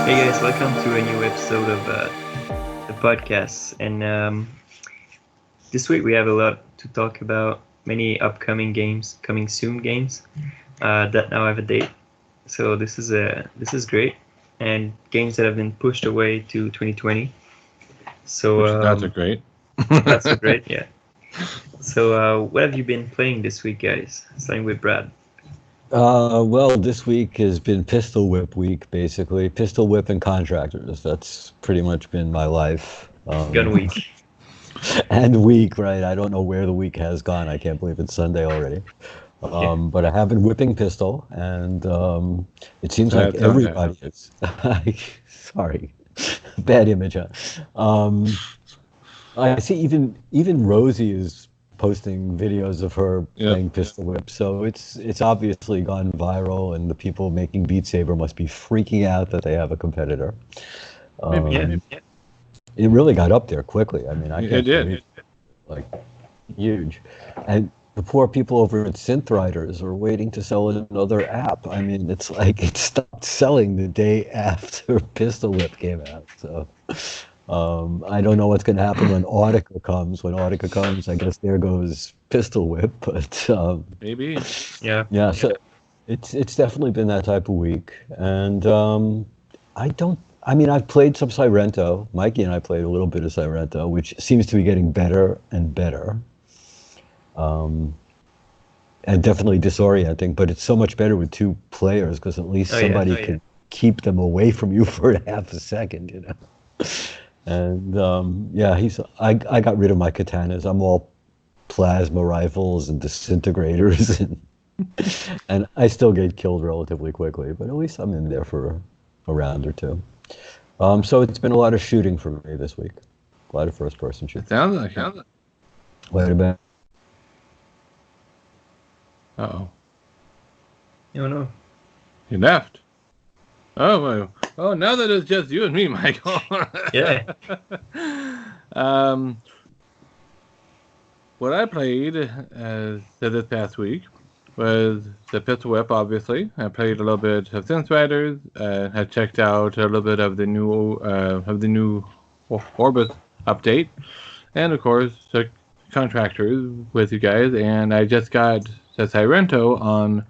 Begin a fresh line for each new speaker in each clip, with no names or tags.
Hey guys, welcome to a new episode of the podcast. And this week we have a lot to talk about. Many upcoming games, coming soon games that now have a date. So this is great, and games that have been pushed away to 2020. So
Which is not so great.
not so great, yeah. So what have you been playing this week, guys? Starting with Brad.
Well, this week has been Pistol Whip week, basically. Pistol Whip and contractors. That's pretty much been my life.
Gun week.
And week, right? I don't know where the week has gone. I can't believe it's Sunday already. But I have been whipping pistol, and it seems like everybody is. Sorry, bad image. Huh? I see even Rosie is posting videos of her playing Pistol Whip, so it's obviously gone viral, and the people making Beat Saber must be freaking out that they have a competitor.
Maybe.
It really got up there quickly. I mean,
It did.
Like huge, and the poor people over at Synth Riders are waiting to sell another app. I mean, it's like it stopped selling the day after Pistol Whip came out. So I don't know what's going to happen when Audica comes. When Audica comes, I guess there goes Pistol Whip. But
Maybe.
yeah. So it's definitely been that type of week, and I've played some Sirento. Mikey and I played a little bit of Sirento, which seems to be getting better and better. And definitely disorienting, but it's so much better with two players because at least somebody can keep them away from you for half a second, you know. And I got rid of my katanas. I'm all plasma rifles and disintegrators, and I still get killed relatively quickly, but at least I'm in there for a round or two. So it's been a lot of shooting for me this week. A lot of first-person shooting.
Sounds like it.
Wait a minute.
Uh-oh.
You don't know.
He left. Oh, now that it's just you and me, Michael.
Yeah.
What I played this past week was the Pistol Whip, obviously. I played a little bit of Synth Riders. I checked out a little bit of the new Orbit update, and of course the contractors with you guys. And I just got the Sirento on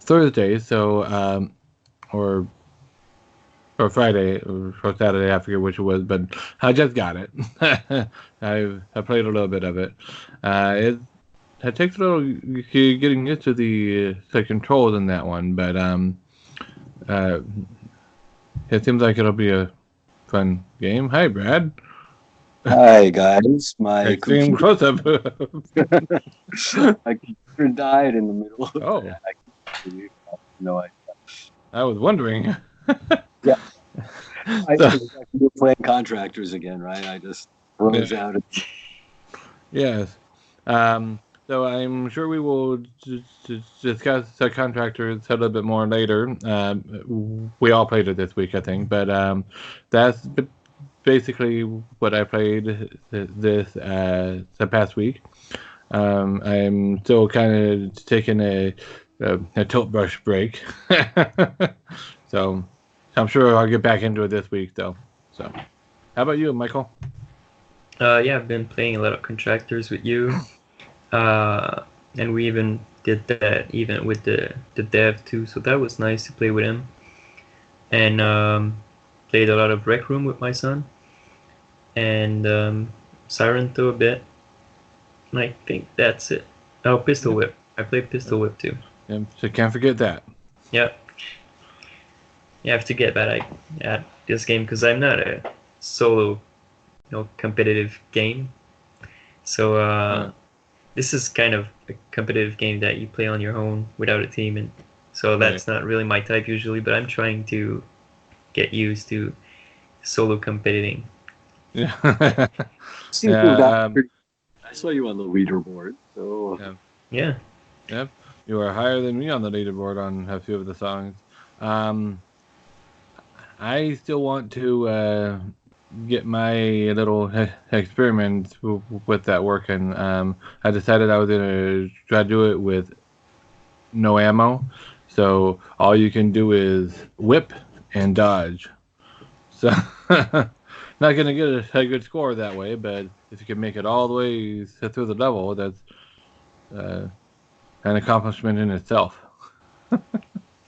Thursday, so or Friday or Saturday, I forget which it was, but I just got it. I played a little bit of it. It takes a little getting used to the controls in that one, but it seems like it'll be a fun game. Hi, Brad.
Hi, guys. My
extreme close-up.
My computer died in the middle of
that.
No idea.
I was wondering.
Yeah. We're playing contractors again, right? I just froze out.
Yes. So I'm sure we will discuss the contractors a little bit more later. We all played it this week, I think, but that's basically what I played the past week. I'm still kind of taking a tilt brush break, so I'm sure I'll get back into it this week, though. So, how about you, Michael?
I've been playing a lot of contractors with you. And we even did that even with the dev too, so that was nice to play with him. And played a lot of Rec Room with my son, and Sirento a bit. And I think that's it. Oh, Pistol Whip. I played Pistol Whip too.
Yeah, so can't forget that.
Yep. You have to get better at this game because I'm not a solo, competitive game. So this is kind of a competitive game that you play on your own without a team, and so that's not really my type usually. But I'm trying to get used to solo competing.
Yeah. I saw you on the leaderboard. So
yeah.
Yep. You are higher than me on the leaderboard on a few of the songs. I still want to get my little experiment with that working. I decided I was going to try to do it with no ammo. So all you can do is whip and dodge So not going to get a good score that way, but if you can make it all the way through the level, that's an accomplishment in itself.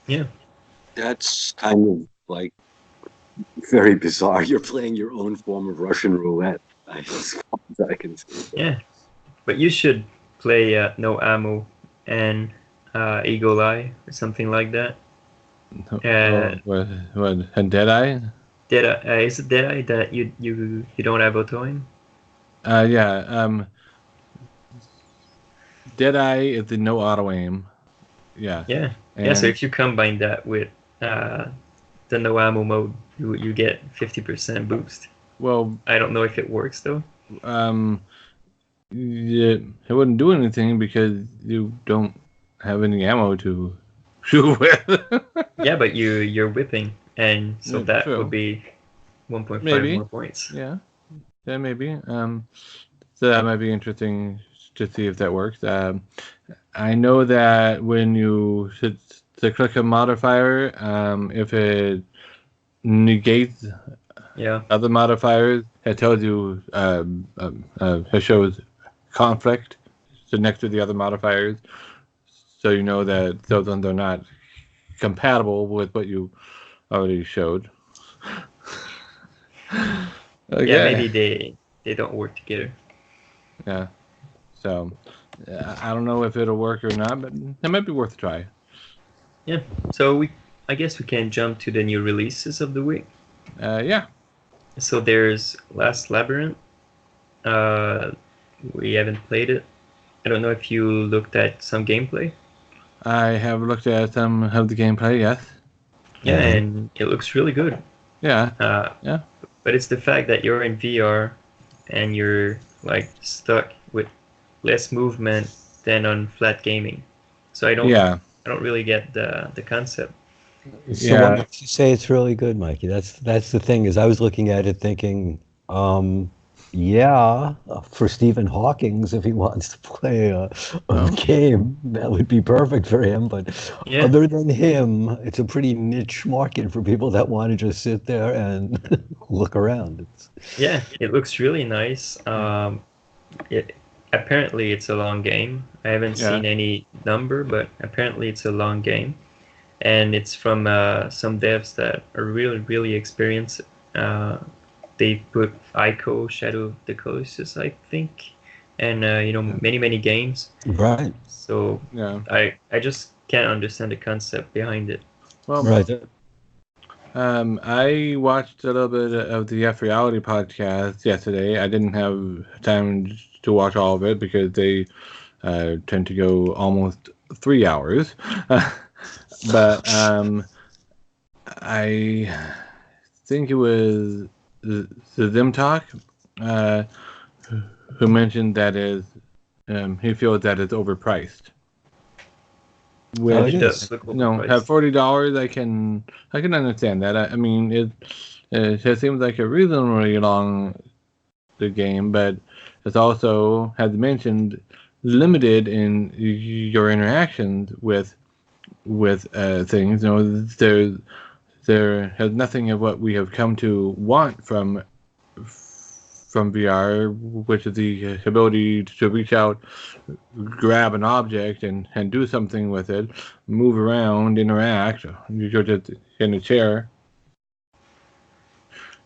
Yeah.
That's kind of like very bizarre. You're playing your own form of Russian roulette. As far as I can see.
Yeah. But you should play No Ammo and Eagle Eye or something like that.
And Deadeye?
Is it Deadeye that you don't have auto aim?
Yeah. Deadeye is the no auto aim. Yeah.
Yeah.
And
Yeah. So if you combine that with the no ammo mode, you get 50% boost.
Well,
I don't know if it works though.
Yeah, it wouldn't do anything because you don't have any ammo to shoot with.
Yeah, but you're whipping, and so
Yeah,
that
true.
would be 1.5
Maybe.
more points.
Yeah, maybe. So that might be interesting to see if that works. I know that when you to click a modifier, if it negates other modifiers, it tells you it shows conflict so next to the other modifiers, so you know that those ones are not compatible with what you already showed. Okay.
Yeah, maybe they don't work together.
Yeah. So I don't know if it'll work or not, but it might be worth a try.
Yeah. So I guess we can jump to the new releases of the week.
Yeah.
So there's Last Labyrinth. We haven't played it. I don't know if you looked at some gameplay.
I have looked at some of the gameplay, yes.
Yeah, and it looks really good.
Yeah.
Yeah. But it's the fact that you're in VR and you're like stuck with less movement than on flat gaming. So I don't really get the concept.
So what makes you say it's really good, Mikey? That's the thing, is I was looking at it thinking, for Stephen Hawking's, if he wants to play a game, that would be perfect for him. But other than him, it's a pretty niche market for people that want to just sit there and look around.
It looks really nice. Apparently it's a long game. I haven't seen any number, but apparently it's a long game. And it's from some devs that are really, really experienced. They put Ico, Shadow of the Colossus, I think, and many, many games.
Right.
So I just can't understand the concept behind it.
Well, right. I watched a little bit of the F Reality podcast yesterday. I didn't have time to watch all of it because they tend to go almost 3 hours. But I think it was Zim Talk who mentioned that he feels that it's overpriced. Which, at $40, I can understand that. I mean, it seems like a reasonably long game, but it's also, as mentioned, limited in your interactions with things. There has nothing of what we have come to want from VR, which is the ability to reach out, grab an object, and do something with it, move around, interact. You're just in a chair.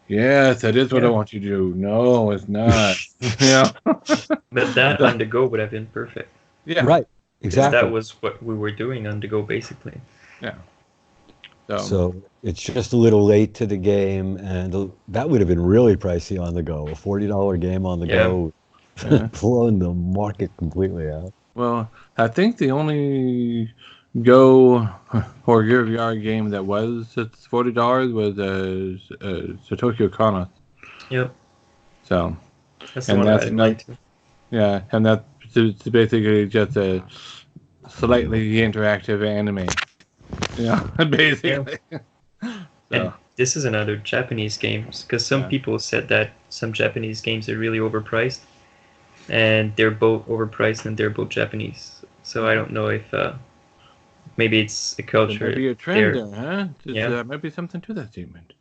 Yes, that is what I want you to do. No, it's not.
But that on the go would have been perfect.
Yeah.
Right. Exactly.
That was what we were doing on the go, basically.
Yeah.
So it's just a little late to the game, and that would have been really pricey on the go. A $40 game on the go, blowing the market completely out.
Well, I think the only Go or Gear VR game that was at $40 was Tokyo Kana.
Yep.
So.
That's the one I liked.
Yeah, and that's basically just a slightly interactive anime. Yeah, basically.
Yeah. And this is another Japanese game, because some people said that some Japanese games are really overpriced, and they're both overpriced and they're both Japanese. So I don't know if maybe it's a
There
culture
might be a trend
there.
there, huh?
Yeah.
Might be something to that statement.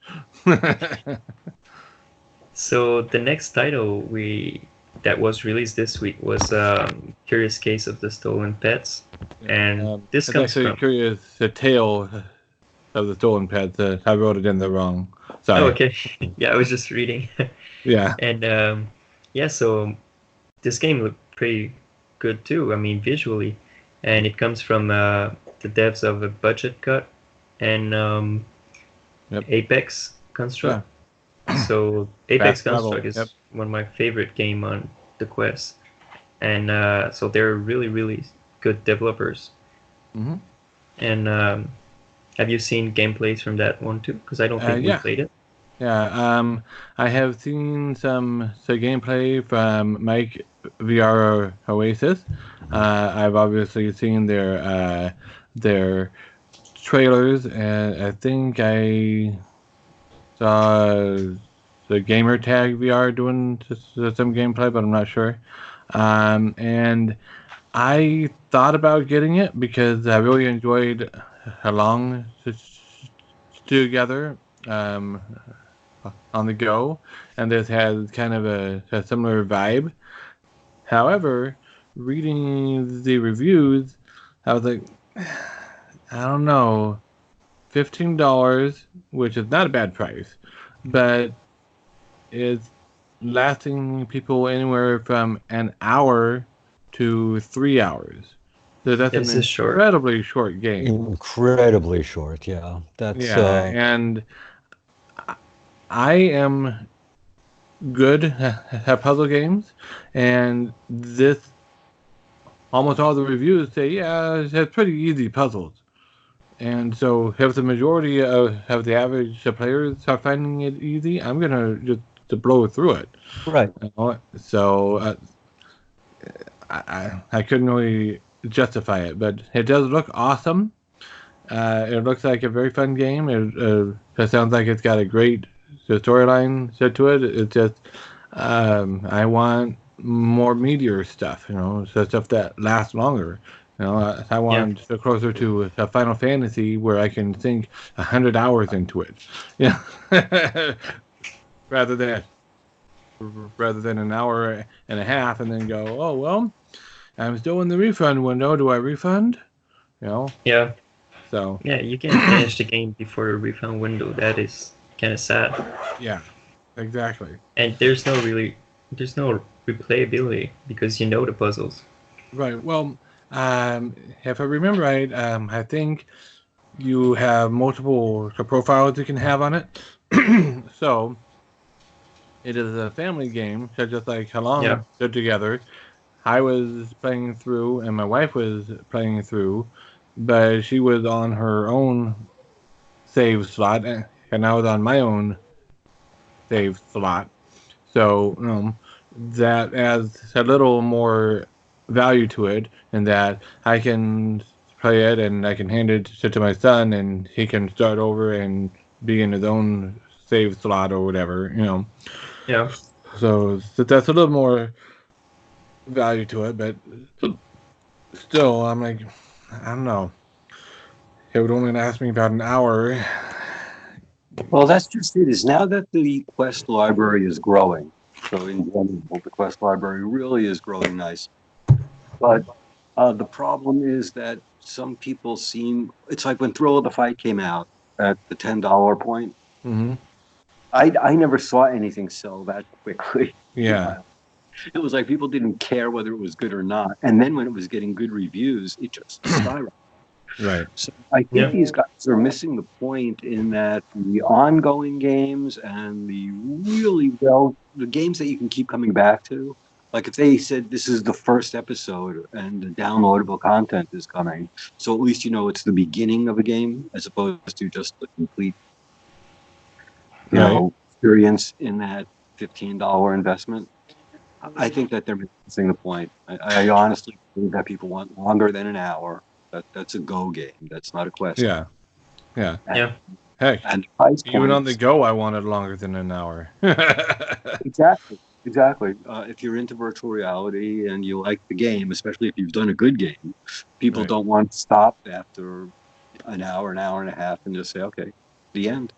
So the next title that was released this week was Curious Case of the Stolen Pets, and this
It's
comes
actually
from.
curious, the tale of the stolen pet. I wrote it in the wrong. Sorry.
Oh, okay. Yeah, I was just reading.
Yeah.
And yeah, so this game looked pretty good too. I mean, visually, and it comes from the devs of a Budget Cut and
Yep.
Apex Construct. So
Fast
Apex
travel,
Construct is
yep.
one of my favorite game on the Quest, and so they're really really good developers.
Mhm.
And have you seen gameplays from that one too? Because I don't think we
Yeah.
played it.
Yeah. I have seen some gameplay from Mike VR Oasis. I've obviously seen their trailers, and I think I saw the gamer tag VR doing some gameplay, but I'm not sure. And I thought about getting it because I really enjoyed Along together um, on the go, and this has kind of a similar vibe. However, reading the reviews, I was like, I don't know, $15, which is not a bad price, but it's lasting people anywhere from an hour to 3 hours. So that's an
This is short.
incredibly short game.
Incredibly short, yeah. That's
Yeah, and I am good at puzzle games, and this almost all the reviews say, yeah, it has pretty easy puzzles. And so if the majority of the average players are finding it easy, I'm gonna just to blow through it.
right.
You know? So I couldn't really justify it, but it does look awesome. It looks like a very fun game. It sounds like it's got a great storyline set to it. It's just I want more meteor stuff, so stuff that lasts longer. I want closer to a Final Fantasy where I can sink 100 hours into it, yeah, rather than an hour and a half and then go, oh well, I'm still in the refund window. Do I refund?
Yeah.
So
Yeah, you can't finish the game before the refund window. That is kind of sad.
yeah, exactly.
And there's no replayability because you know the puzzles.
Right. Well, if I remember right, I think you have multiple profiles you can have on it. So it is a family game, so just like how long stood together. I was playing through, and my wife was playing through, but she was on her own save slot, and I was on my own save slot. So that adds a little more value to it, in that I can play it and I can hand it to my son, and he can start over and be in his own save slot or whatever.
Yeah.
So that's a little more value to it, but still, I'm like, I don't know. It would only last me about an hour.
Well, that's just it. Is now that the Quest library is growing, so in general, the Quest library really is growing nice. But the problem is that some people it's like when Thrill of the Fight came out at the $10 point.
Mm-hmm.
I never saw anything sell that quickly.
Yeah.
It was like people didn't care whether it was good or not. And then when it was getting good reviews, it just skyrocketed.
Right.
So I think these guys are missing the point in that the ongoing games and the the games that you can keep coming back to, like if they said this is the first episode and the downloadable content is coming, so at least it's the beginning of a game as opposed to just the complete experience in that $15 investment. I think that they're missing the point. I honestly believe that people want longer than an hour. That's a Go game. That's not a Quest.
Yeah. Yeah.
Yeah.
Heck,
and
even on the go, I wanted longer than an hour.
Exactly. Exactly. If you're into virtual reality and you like the game, especially if you've done a good game, people
Right.
don't want to stop after an hour and a half, and just say, "Okay, the end."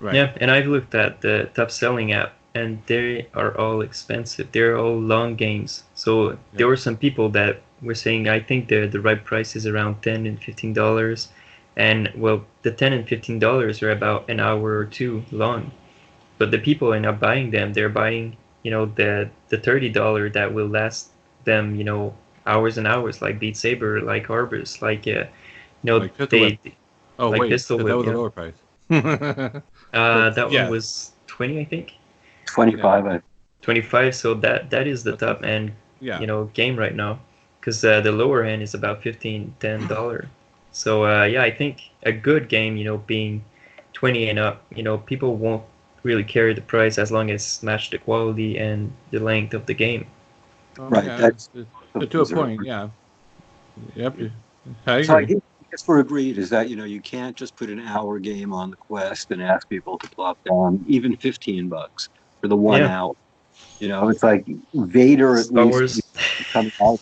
Right.
Yeah, and I've looked at the top selling app, and they are all expensive. They're all long games. So there were some people that were saying, I think the right price is around $10 and $15, and well, the $10 and $15 are about an hour or two long. But the people are not buying them. They're buying, the $30 that will last them, hours and hours, like Beat Saber, like Arbus, like
Like Pistol Whip. Oh
like
wait,
Pistol
'cause that
Whip.
was a
Yeah,
lower price. But
that one
yeah,
was 20, I think.
25.
25. So that is the top end,
yeah,
game right now, because the lower end is about 15, $10. So yeah, I think a good game, being 20 and up, people won't really carry the price as long as match the quality and the length of the game.
Right.
yeah.
That's
To a point, yeah. Yep, I
so. I
agree.
guess we're agreed is that you can't just put an hour game on the Quest and ask people to plop down even $15 for the 1
Yeah,
hour. It's like Vader at
Star
least
Wars.
coming out.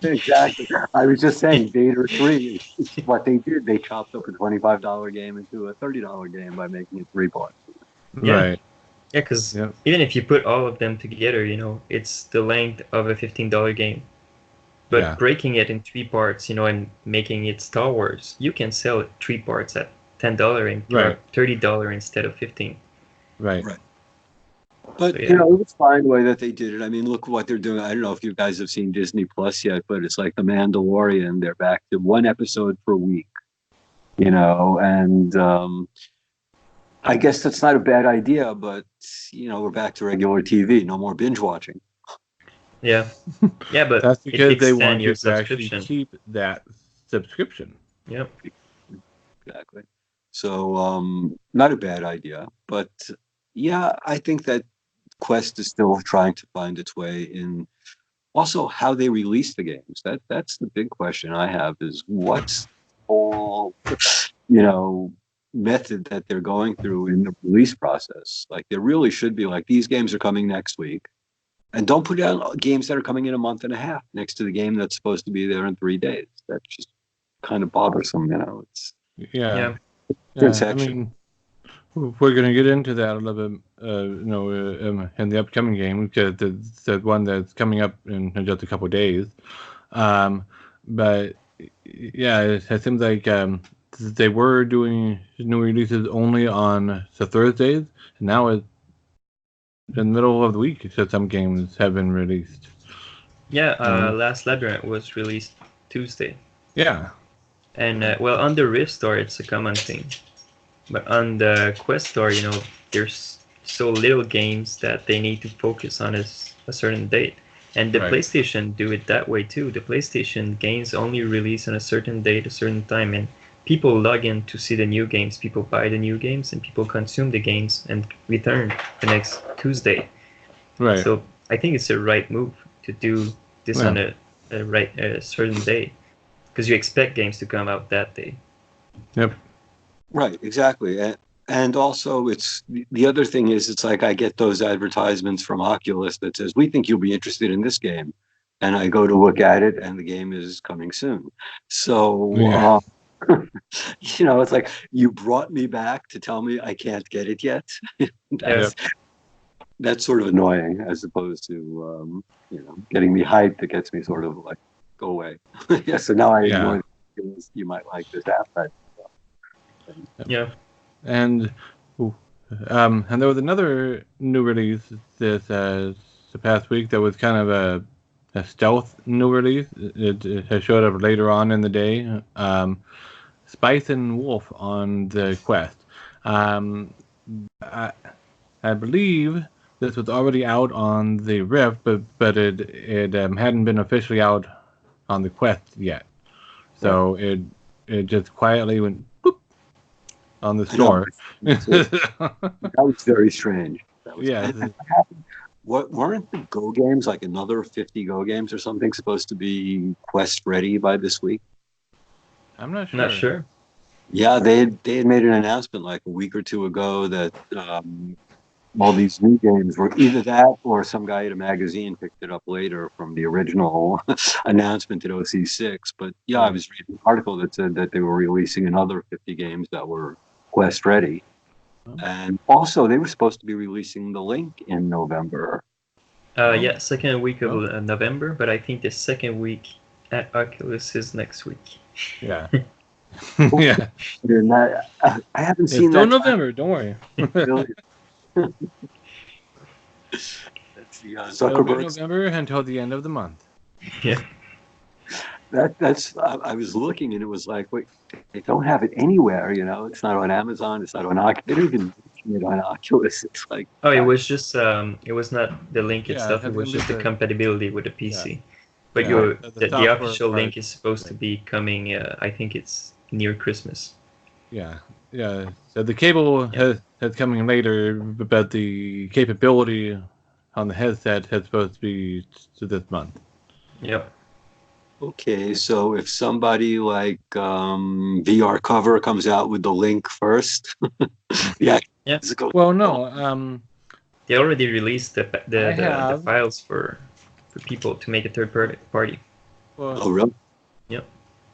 Exactly. I was just saying Vader 3 is what they did. They chopped up a $25 game into a $30 game by making it 3 parts.
Yeah,
Right.
yeah, because
Yep.
even if you put all of them together, it's the length of a $15 game.
Yeah.
But breaking it in three parts, and making it Star Wars, you can sell it three parts at $10 and
Right.
$30 instead of 15.
Right.
Right. But
So yeah,
it was fine the way that they did it. I mean, look what they're doing. I don't know if you guys have seen Disney Plus yet, but it's like The Mandalorian. They're back to one episode per week. And I guess that's not a bad idea, but we're back to regular TV. No more binge watching.
yeah, yeah. But
That's
it
because they
extend
want
your
you to actually
subscription.
keep that subscription.
Yep.
Exactly. So, not a bad idea, but yeah, I think that Quest is still trying to find its way in. Also, how they release the games. That's the big question I have is what's all method that they're going through in the release process. Like there really should be like these games are coming next week. And don't put out games that are coming in a month and a half next to the game that's supposed to be there in 3 days. That's just kind of bothersome, It's
Yeah.
Yeah.
I mean, we're going to get into that a little bit, in the upcoming game, because the one that's coming up in just a couple of days. But yeah, it seems like they were doing new releases only on the Thursdays, and now it's in the middle of the week, so some games have been released.
Yeah. Last Labyrinth was released Tuesday.
Yeah.
And well, on the Rift Store, it's a common thing. But on the Quest Store, there's so little games that they need to focus on a certain date. And the
Right.
PlayStation do it that way too. The PlayStation games only release on a certain date, a certain time, and people log in to see the new games. People buy the new games, and people consume the games and return the next Tuesday.
Right.
So I think it's a right move to do this
Yeah.
on a certain day, because you expect games to come out that day.
Yep.
Right, exactly. And also it's the other thing is it's like I get those advertisements from Oculus that says we think you'll be interested in this game, and I go to look at it and the game is coming soon. So
Yeah.
it's like you brought me back to tell me I can't get it yet. That's sort of annoying as opposed to getting me hyped that gets me sort of like go away. Yeah, so now I ignore you might like this app.
Yeah.
And there was another new release this the past week that was kind of a stealth new release. It has showed up later on in the day. Spice and Wolf on the Quest. I believe this was already out on the Rift, but it hadn't been officially out on the Quest yet. So it just quietly went boop on the store.
That was very strange.
Yeah.
What weren't the Go games like another 50 Go games or something supposed to be Quest ready by this week?
I'm not sure.
Not sure.
Yeah, they had made an announcement like a week or two ago that all these new games were either that or some guy at a magazine picked it up later from the original announcement at OC6. But yeah, I was reading an article that said that they were releasing another 50 games that were Quest ready. And also, they were supposed to be releasing the Link in November.
Yeah, second week of November, but I think the second week at Oculus is next week.
Yeah. Yeah.
And I haven't seen
It's
that.
still November, don't worry.
Really? That's the
It'll be
Zuckerberg.
November until the end of the month.
Yeah.
I was looking and it was like, wait, they don't have it anywhere, you know. It's not on Amazon. It's not on Oculus. They don't even mention it on Oculus. It's like,
Oh, it was just it was not the link
Yeah,
itself. It was just the compatibility with the PC. But
Yeah,
the
software
official
part,
link is supposed to be coming. I think it's near Christmas.
Yeah. So the cable has coming later, but the capability on the headset is supposed to be this month.
Yep.
okay, so if somebody like VR Cover comes out with the Link first, yeah.
Yeah.
Well, no.
They already released the
have-
files for people to make a third party.
Well,
Oh, really?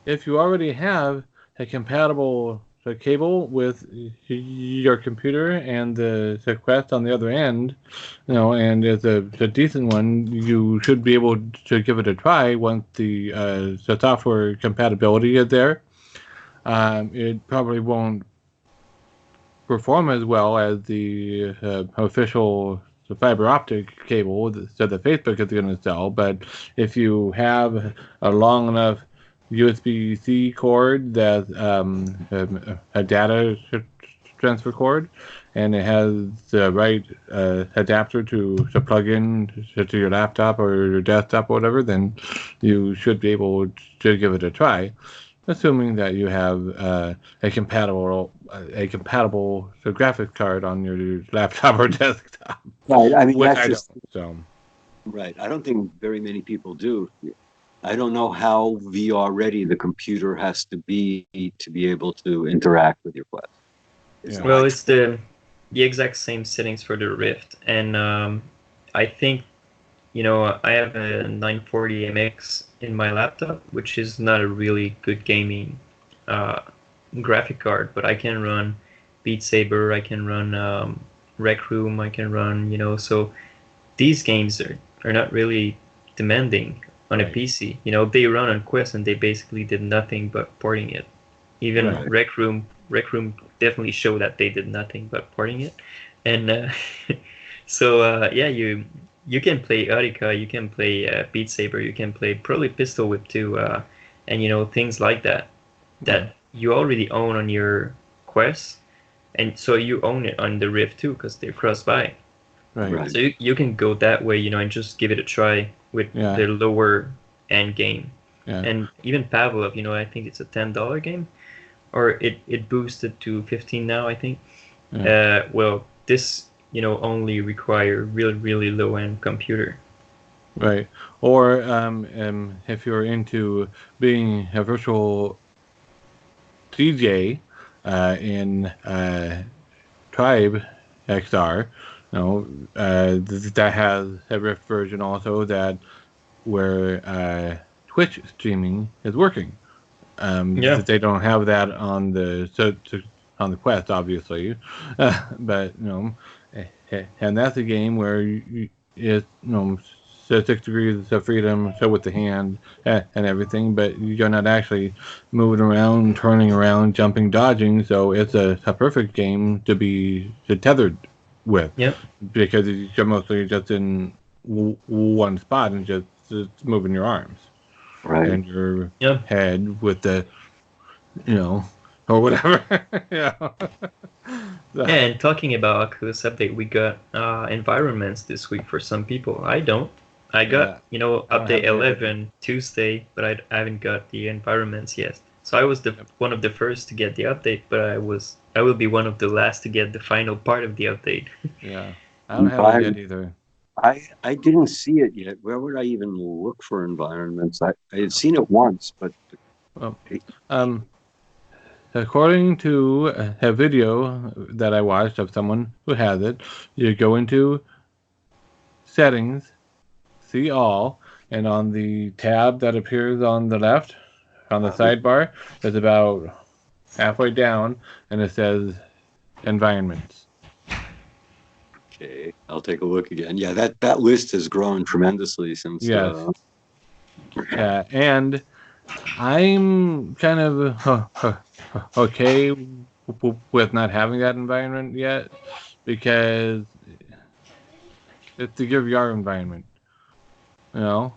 if you already have a compatible cable with your computer and the Quest on the other end, you know, and it's a decent one, you should be able to give it a try once the software compatibility is there. It probably won't perform as well as the official fiber optic cable that Facebook is going to sell, but if you have a long enough USB-C cord that's a data transfer cord, and it has the right adapter to plug in to your laptop or your desktop or whatever, then you should be able to give it a try, assuming that you have a compatible graphics card on your laptop or desktop.
Right. I mean,
Which
that's
I
just
don't. So
right. I don't think very many people do. I don't know how VR ready the computer has to be able to interact with your Quest. Is it
Well,
like-
it's the exact same settings for the Rift, and I think, you know, I have a 940 MX in my laptop, which is not a really good gaming graphic card, but I can run Beat Saber, I can run Rec Room, I can run, you know, so these games are not really demanding on a
Right.
PC. You know, they run on Quest and they basically did nothing but porting it. Even
Right.
Rec Room definitely showed that they did nothing but porting it. And so yeah, you can play Audica, you can play Beat Saber, you can play probably Pistol Whip too, and you know, things like that you already own on your Quest, and so you own it on the Rift too because they're cross-buy.
right.
So you can go that way, you know, and just give it a try with
Yeah.
the lower end game.
Yeah.
And even Pavlov, you know, I think it's a $10 game, or it boosted to 15 now, I think.
Yeah.
Well, this, you know, only require really low end computer.
Right. Or if you're into being a virtual DJ in Tribe XR, you know, that has a Rift version also that where Twitch streaming is working.
Yeah.
They don't have that on the on the Quest, obviously, but you know, and that's a game where it's, you know, 6 degrees of freedom, so with the hand and everything, but you're not actually moving around, turning around, jumping, dodging. So it's a perfect game to be tethered with.
Yep.
Because you're mostly just in one spot and just moving your arms
right.
and your
Yep.
head with the, you know, or whatever. Yeah. So,
Yeah, and talking about Oculus Update, we got environments this week for some people. I don't. I got,
Yeah.
you know,
I don't
update
have the
11 Tuesday, but I haven't got the environments yet. So I was one of the first to get the update, but I will be one of the last to get the final part of the update.
yeah. I don't have it yet either.
I didn't see it yet. Where would I even look for environments? I had seen it once, but
Well, according to a video that I watched of someone who has it, you go into settings, see all, and on the tab that appears on the left, on the sidebar, it's about halfway down, and it says environments.
Okay, I'll take a look again. Yeah, that list has grown tremendously since.
Yes. And I'm kind of okay with not having that environment yet, because it's the Gear VR environment. You know?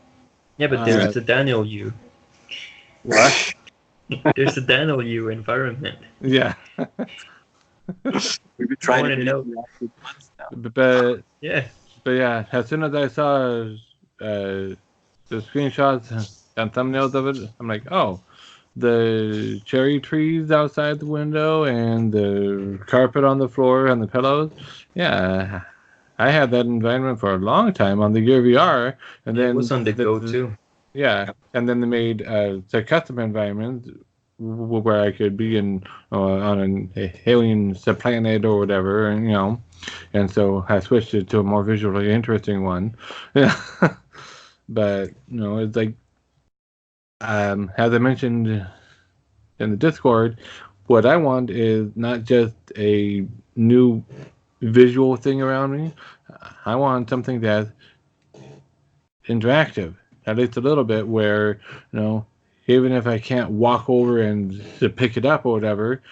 Yeah, but there's a Daniel U.
What?
There's a Daniel U environment.
Yeah.
We've been trying to
know.
But
yeah,
as soon as I saw the screenshots and thumbnails of it, I'm like, oh, the cherry trees outside the window and the carpet on the floor and the pillows. Yeah, I had that environment for a long time on the Gear VR, and then
it was on the Go too.
Yeah, and then they made the custom environment where I could be on an alien planet or whatever, and and so I switched it to a more visually interesting one. But it's like, as I mentioned in the Discord, what I want is not just a new visual thing around me. I want something that's interactive, at least a little bit, where even if I can't walk over and to pick it up or whatever,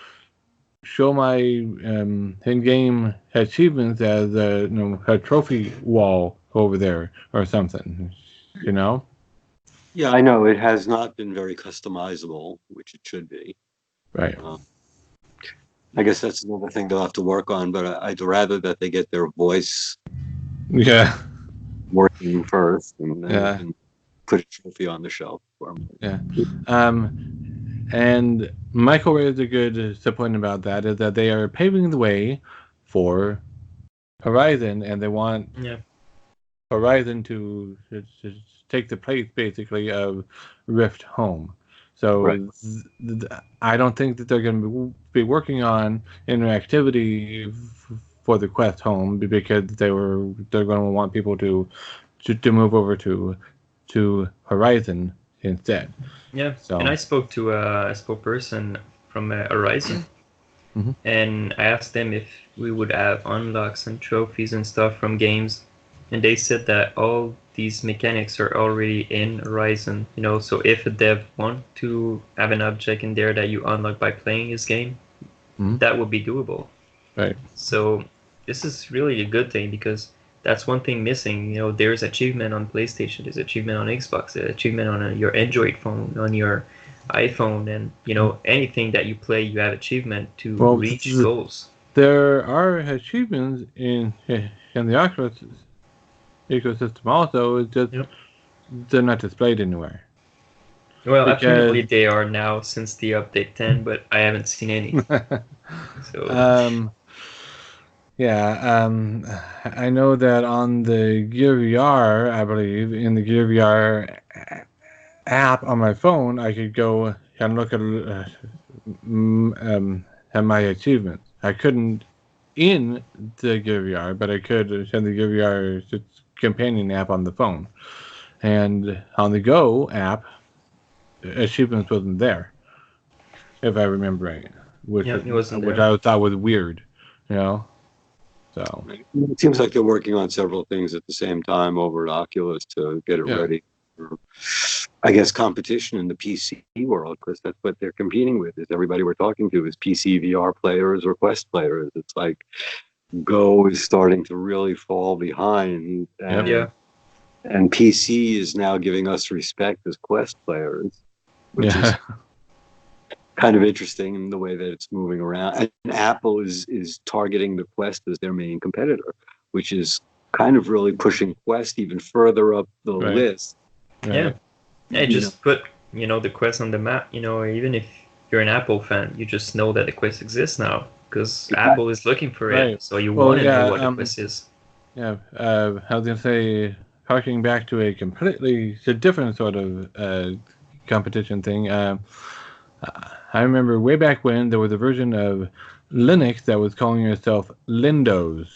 show my in-game achievements as a trophy wall over there or something.
Yeah, I know it has not been very customizable, which it should be.
Right.
I guess that's another thing they'll have to work on, but I'd rather that they get their voice working first and put a trophy on the shelf for them.
Yeah. And Michael raised a good point about that, is that they are paving the way for Horizon, and they want Horizon to take the place, basically, of Rift Home. So I don't think that they're going to be working on interactivity for the Quest Home, because they're going to want people to move over to Horizon instead.
Yeah.
So,
and I spoke to a spokesperson from Horizon, and I asked them if we would have unlocks and trophies and stuff from games, and they said that all these mechanics are already in Horizon. So if a dev want to have an object in there that you unlock by playing his game, that would be doable.
Right.
So this is really a good thing, because that's one thing missing. There's achievement on PlayStation, there's achievement on Xbox, there's achievement on your Android phone, on your iPhone, and anything that you play, you have achievement to reach goals.
There are achievements in the Oculus ecosystem also. It's just they're not displayed anywhere.
Well, apparently they are now since the update 10, but I haven't seen any. So.
I know that on the Gear VR, I believe, in the Gear VR app on my phone, I could go and look at my achievements. I couldn't in the Gear VR, but I could in the Gear VR companion app on the phone. And on the Go app, achievements wasn't there, if I remember right, which I thought was weird, So
it seems like they're working on several things at the same time over at Oculus to get it ready for, I guess, competition in the PC world, because that's what they're competing with. Is everybody we're talking to is PC VR players or Quest players. It's like Go is starting to really fall behind, and PC is now giving us respect as Quest players, which is kind of interesting in the way that it's moving around. And Apple is targeting the Quest as their main competitor, which is kind of really pushing Quest even further up the list.
Right. Yeah, just put the Quest on the map. Even if you're an Apple fan, you just know that the Quest exists now, because Apple is looking for it. So you want to know what the Quest is.
Yeah, I was going to say, harking back to a completely different sort of competition thing. I remember way back when there was a version of Linux that was calling itself Lindos.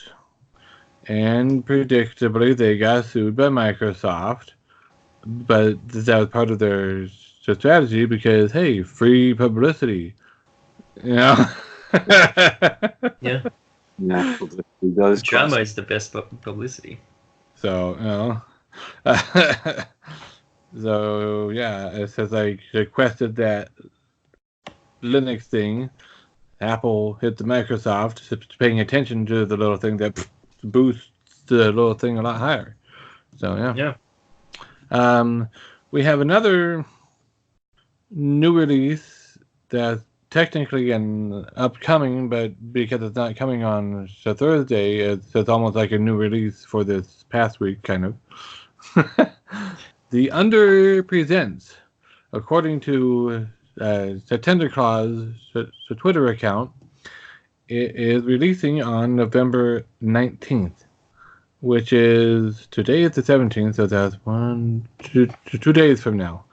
And predictably, they got sued by Microsoft. But that was part of their strategy because, hey, free publicity. You know?
Yeah.
Yeah, it does
Drama
cost.
is the best publicity.
So, you know. So, yeah, it says I requested that Linux thing. Apple hit the Microsoft, paying attention to the little thing that boosts the little thing a lot higher. So, yeah. We have another new release that's technically an upcoming, but because it's not coming on a Thursday, it's almost like a new release for this past week, kind of. The Under Presents, according to the Tender Clause, the Twitter account, it is releasing on November 19th, which is, today is the 17th, so that's 2 days from now.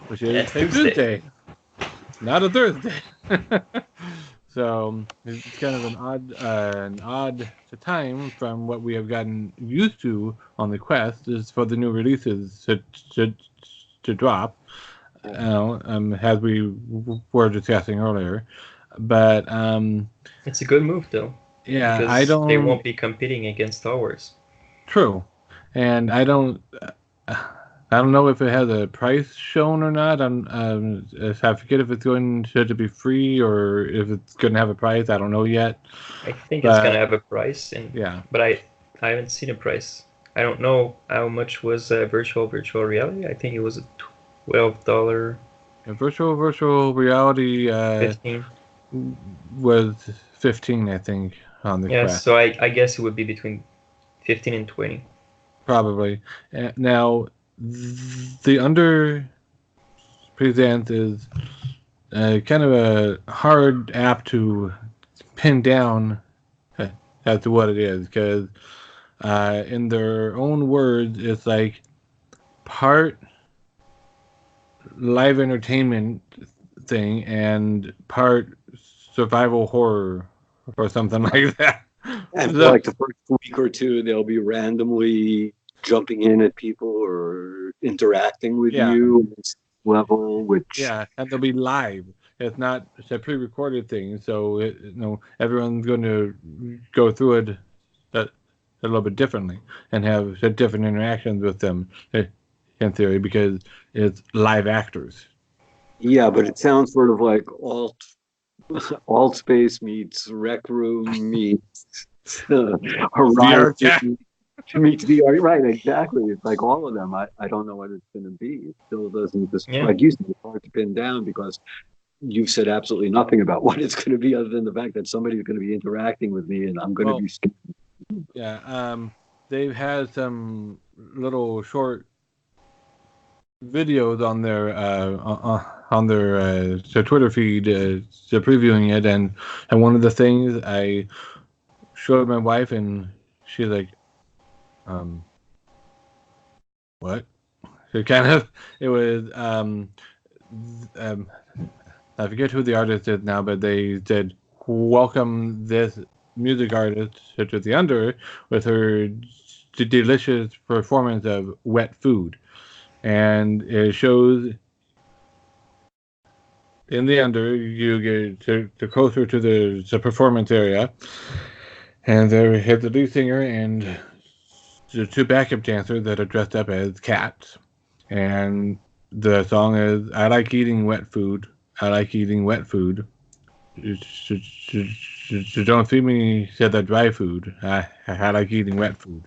Which is
That's
a Tuesday, not a Thursday. So it's kind of an odd time from what we have gotten used to on the Quest is for the new releases to drop, as we were discussing earlier. But
it's a good move though.
Yeah,
because they won't be competing against Star Wars.
True, and I don't know if it has a price shown or not. I forget if it's going to be free or if it's going to have a price. I don't know yet.
I think it's going to have a price, but I haven't seen a price. I don't know how much was virtual reality. I think it was a $12.
Virtual reality
15
was 15, I think, on the Quest.
So I guess it would be between 15 and 20.
Probably. Now, the Under Present is kind of a hard app to pin down as to what it is, because in their own words, it's like part live entertainment thing and part survival horror or something like that.
And for like the first week or two, they'll be randomly jumping in at people or interacting with you at this level, which
and they'll be live. It's not a pre-recorded thing, so everyone's going to go through it a little bit differently and have different interactions with them, in theory, because it's live actors.
Yeah, but it sounds sort of like alt space meets Rec Room meets Horizon meets VR. Right, exactly. It's like all of them. I don't know what it's going to be. It still doesn't, like you said, it's hard to pin down because you've said absolutely nothing about what it's going to be other than the fact that somebody's going to be interacting with me and I'm going to be scared.
Yeah, they've had some little short videos on their Twitter feed previewing it, and one of the things I showed my wife, and she's like, what? So it was I forget who the artist is now, but they said, welcome this music artist to the Under with her delicious performance of Wet Food. And it shows in the Under, you get to closer to the performance area, and there is the lead singer and the two backup dancers that are dressed up as cats. And the song is, I like eating wet food. I like eating wet food. Don't feed me to the dry food. I like eating wet food.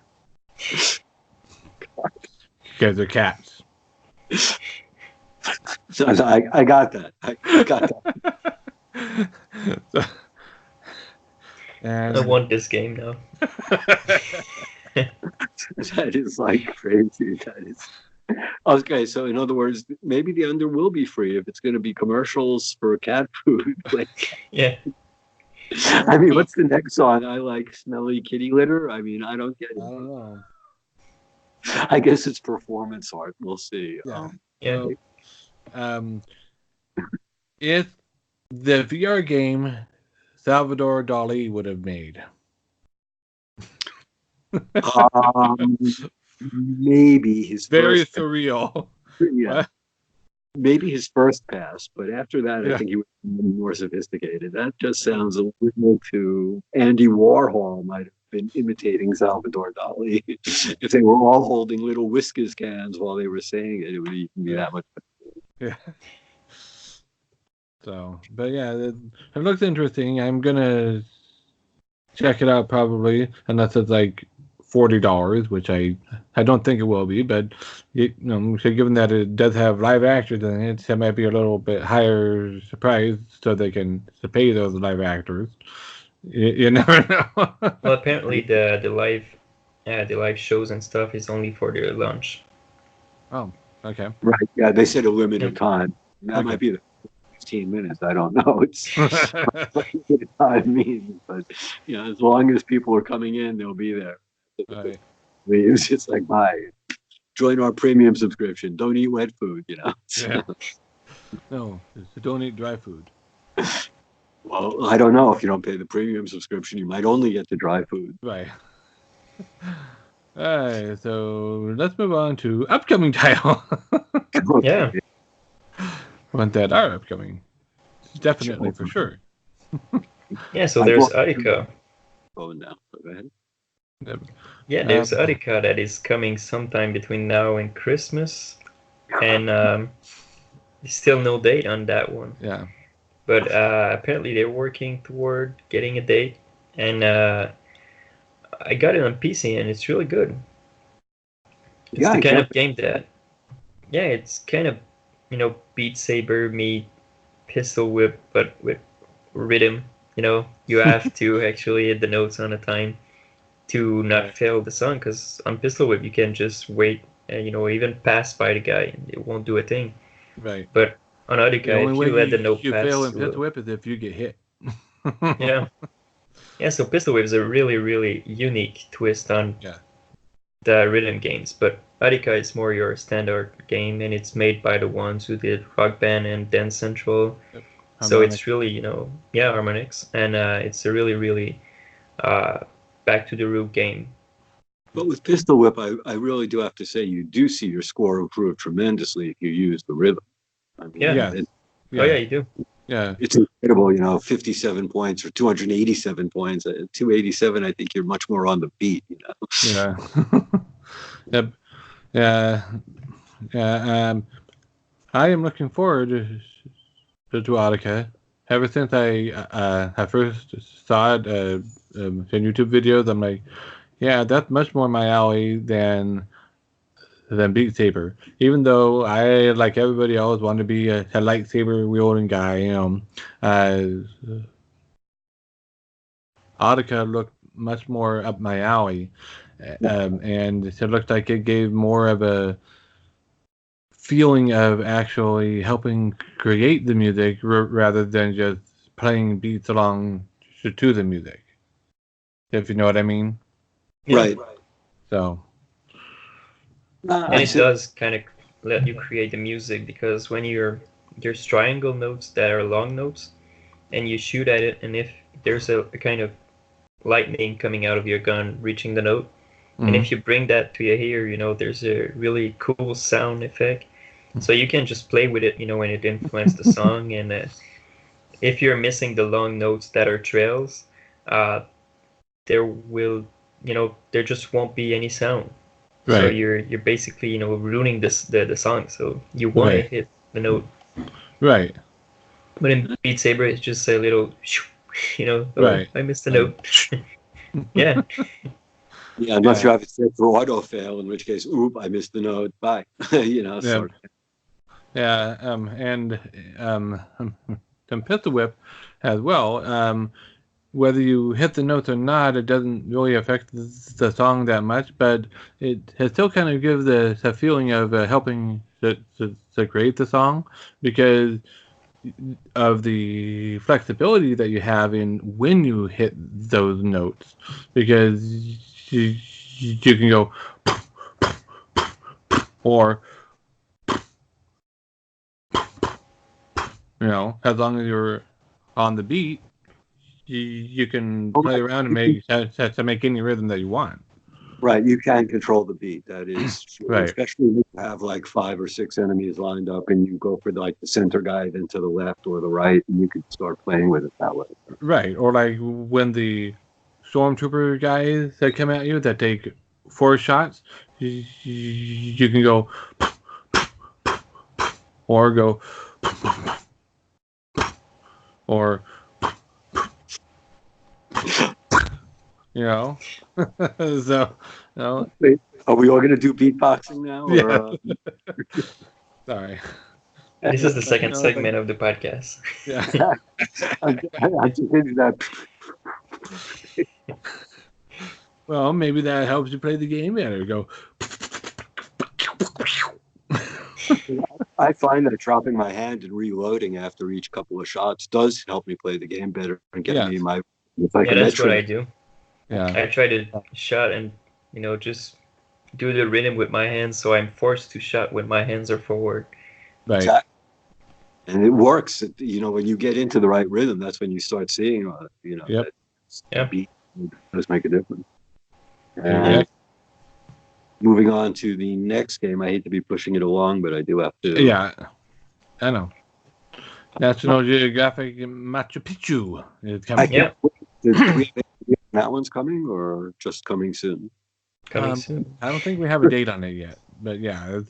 Because they're cats.
So I got that. I got that.
I want this game now.
That is like crazy. That is. Okay, so in other words, maybe the Under will be free if it's going to be commercials for cat food.
Yeah.
I mean, what's the next song? I like smelly kitty litter. I mean, I don't get it.
I don't know.
I guess it's performance art. We'll see.
Yeah. It's the VR game Salvador Dali would have made.
Um, maybe his
Very
first,
surreal.
yeah,
What?
maybe his first pass, but after that, I
Yeah.
think he was more sophisticated. That just sounds a little too Andy Warhol might have been imitating Salvador Dali. If they were all holding little Whiskas cans while they were saying it, it would even be that much.
Yeah. So, but yeah, it looks interesting. I'm gonna check it out probably, unless it's like $40, which I don't think it will be. But so given that it does have live actors in it, it might be a little bit higher price, so they can pay those live actors. You never know.
Well, apparently the live shows and stuff is only for their launch.
Oh, okay.
Right. Yeah, they said a limited
Yeah.
time. That
Okay.
might be the 15 minutes. I don't know. It's what limited time means, but as long as people are coming in, they'll be there.
Right.
Leaves. It's like, bye. Join our premium subscription. Don't eat wet food.
Yeah. No, don't eat dry food.
Well, I don't know. If you don't pay the premium subscription, you might only get the dry food.
Right. Alright, so let's move on to upcoming title.
Yeah.
Ones that are upcoming. Definitely, for sure.
Yeah, so there's Attica.
Going down. Go ahead.
Yeah, there's Attica that is coming sometime between now and Christmas. And there's still no date on that one.
Yeah.
But apparently they're working toward getting a date. And I got it on PC and it's really good. It's the kind of game that, it's kind of, Beat Saber meet Pistol Whip, but with rhythm. You have to actually hit the notes on a time to not fail the song, because on Pistol Whip you can just wait and even pass by the guy and it won't do a thing.
Right.
But on Attica, if you let the note
you
pass,
fail in Pistol Whip is if you get hit.
Yeah. Yeah, so Pistol Whip is a really, really unique twist on the rhythm games. But Attica is more your standard game, and it's made by the ones who did Rock Band and Dance Central.
Yep.
So it's really, Harmonix. And it's a really, really back to the root game.
But with Pistol Whip, I really do have to say you do see your score improve tremendously if you use the rhythm. I mean,
Oh, yeah, you do.
Yeah.
It's incredible, 57 points or 287 points. 287, I think you're much more on the beat,
Yeah. Yep. Yeah. Yeah. I am looking forward to Attica. Ever since I first saw it in YouTube videos, I'm like, yeah, that's much more my alley than Beat Saber. Even though I, like everybody else, want to be a lightsaber wielding guy, Attica looked much more up my alley, and it looked like it gave more of a feeling of actually helping create the music rather than just playing beats along to the music. If you know what I mean.
Yeah.
Right.
So.
And it does kind of let you create the music, because when there's triangle notes that are long notes, and you shoot at it, and if there's a kind of lightning coming out of your gun reaching the note, and if you bring that to your ear, there's a really cool sound effect. So you can just play with it, when it influences the song. And if you're missing the long notes that are trails, there just won't be any sound.
Right.
So you're basically ruining the song. So you want to hit the note.
Right.
But in Beat Saber, it's just a little,
right.
I missed the note. Yeah.
Yeah, I'm not sure if it's set for auto fail, in which case, oop, I missed the note. Bye. So.
Yeah. And some Pistol Whip as well. Whether you hit the notes or not, it doesn't really affect the song that much, but it still kind of gives a feeling of helping to create the song, because of the flexibility that you have in when you hit those notes, because you can go or as long as you're on the beat, you can play around and make any rhythm that you want.
Right, you can control the beat. That is true.
Right.
Especially if you have like 5 or 6 enemies lined up, and you go for like the center guy, then to the left or the right, and you can start playing with it that way.
Right, or like when the stormtrooper guys that come at you that take 4 shots, you can go or go or so
Wait, are we all going to do beatboxing now? Or,
yeah. Sorry.
This is the second segment of the podcast.
Yeah.
I just did that.
Well, maybe that helps you play the game better. Go.
I find that dropping my hand and reloading after each couple of shots does help me play the game better and get me my. Like
yeah, that's what I do.
Yeah.
I try to shot and just do the rhythm with my hands, so I'm forced to shot when my hands are forward.
Right.
Exactly. And it works. When you get into the right rhythm, that's when you start seeing,
Yep.
that beat does make a difference.
Yeah.
Moving on to the next game, I hate to be pushing it along, but I do have to.
Yeah, I know. National Geographic Machu Picchu is coming.
Yeah.
That one's coming, or just coming soon?
Coming soon.
I don't think we have a date on it yet, but yeah,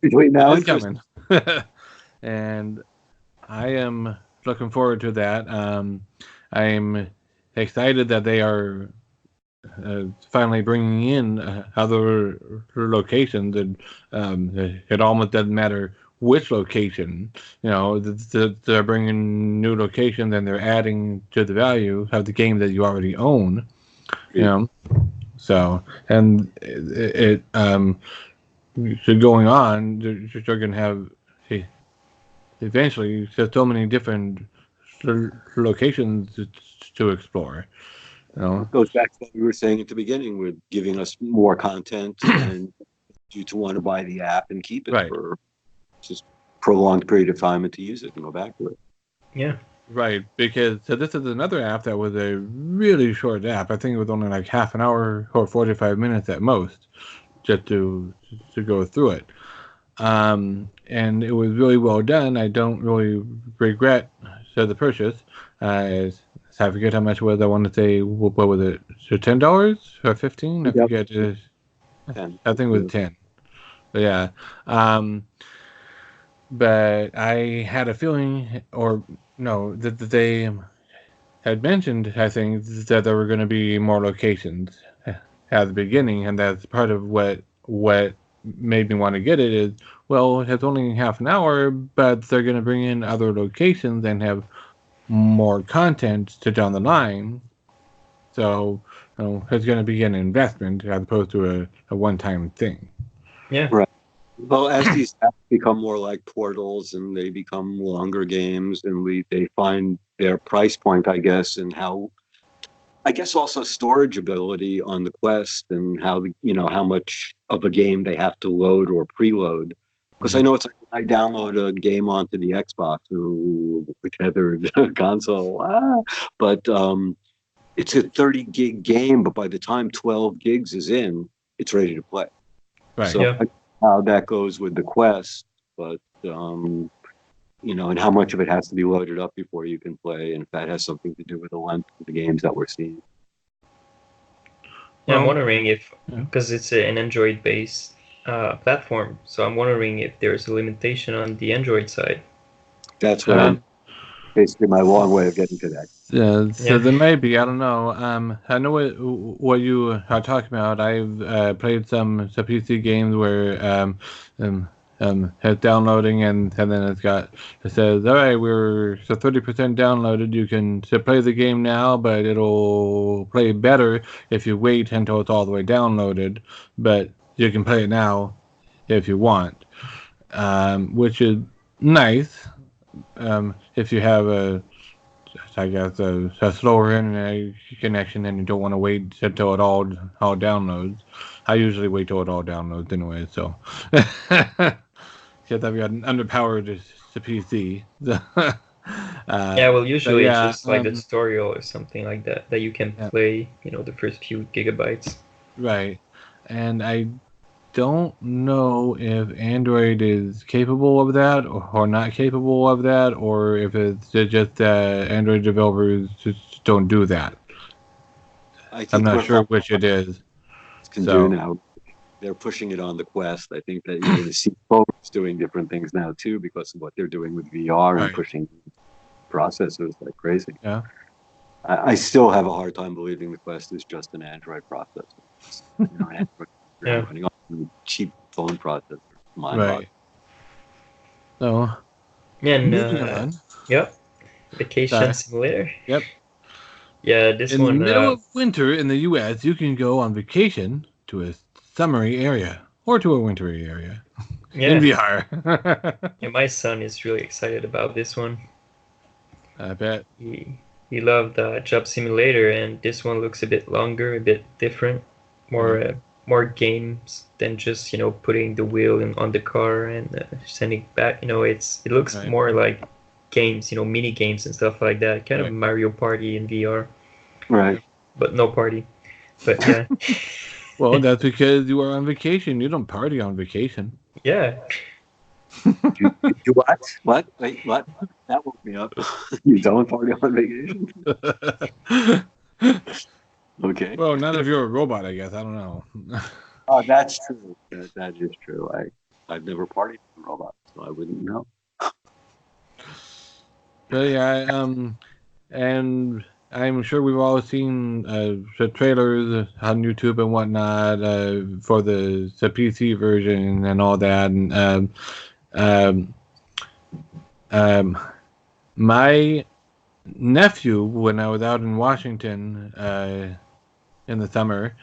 Between now
it's
and
coming. And I am looking forward to that. I'm excited that they are finally bringing in other locations, and it almost doesn't matter which location. They're bringing new locations and they're adding to the value of the game that you already own. So, and it going on, you're going to have eventually so many different locations to explore.
It goes back to what we were saying at the beginning, with giving us more content and you to want to buy the app and keep it for just prolonged period of time and to use it and go back to it.
Yeah.
Right, because this is another app that was a really short app. I think it was only like half an hour or 45 minutes at most, just to go through it. And it was really well done. I don't really regret the purchase. I forget how much it was. I want to say, what was it? So $10 or $15? I forget.
10.
I think it was 10. But yeah. But I had a feeling, that they had mentioned, I think, that there were going to be more locations at the beginning, and that's part of what made me want to get it is, well, it's only half an hour, but they're going to bring in other locations and have more content to down the line. So, it's going to be an investment as opposed to a one-time thing.
Yeah.
Right. Well, as these apps become more like portals and they become longer games, and they find their price point, I guess, and how also storage ability on the Quest, and how how much of a game they have to load or preload. Because I know it's like I download a game onto the Xbox or the tethered console, but it's a 30 gig game, but by the time 12 gigs is in, it's ready to play.
Right.
So how that goes with the Quest, but and how much of it has to be loaded up before you can play, and if that has something to do with the length of the games that we're seeing.
Yeah, I'm wondering if, because it's an Android-based platform, so I'm wondering if there's a limitation on the Android side.
That's what basically my long way of getting to that.
So there may be, I don't know. I know what you are talking about. I've played some PC games where it's downloading and then it says, all right, we're 30% downloaded. You can play the game now, but it'll play better if you wait until it's all the way downloaded. But you can play it now if you want, which is nice if you have a slower internet connection and you don't want to wait until it all downloads. I usually wait till it all downloads anyway, so because I've got an underpowered PC.
Yeah, well, usually it's
yeah,
just like the tutorial or something like that you can
Yeah.
play, the first few gigabytes.
right. And I don't know if Android is capable of that or not capable of that, or if it's just that Android developers just don't do that.
I think
I'm not
what
sure which it is.
can
So-
do now. They're pushing it on the Quest. I think that you're going to see folks doing different things now too because of what they're doing with VR and
Right.
pushing processors like crazy.
Yeah.
I still have a hard time believing the Quest is just an Android processor. It's, Android
Yeah.
running on a cheap phone processor.
Right. So,
And
moving on.
yep, Vacation Simulator.
Yep.
Yeah, this
In
one.
the middle of winter in the U.S., you can go on vacation to a summery area or to a wintry area in VR.
Yeah, my son is really excited about this one.
I bet.
He loved Job Simulator, and this one looks a bit longer, a bit different, more games than just putting the wheel on the car and sending it back. It looks
Right.
more like games, mini games and stuff like that. Kind of
Right.
Mario Party in VR,
Right.
but no party. But yeah,
Well, that's because you are on vacation. You don't party on vacation.
yeah.
You what? What? Wait, what? That woke me up. You don't party on vacation? Okay.
Well, not if you're a robot, I guess. I don't know.
Oh, that's true. That is true. I've never partied with a robot, so I wouldn't know.
But yeah, and I'm sure we've all seen the trailers on YouTube and whatnot for the PC version and all that. And my nephew, when I was out in Washington in the summer,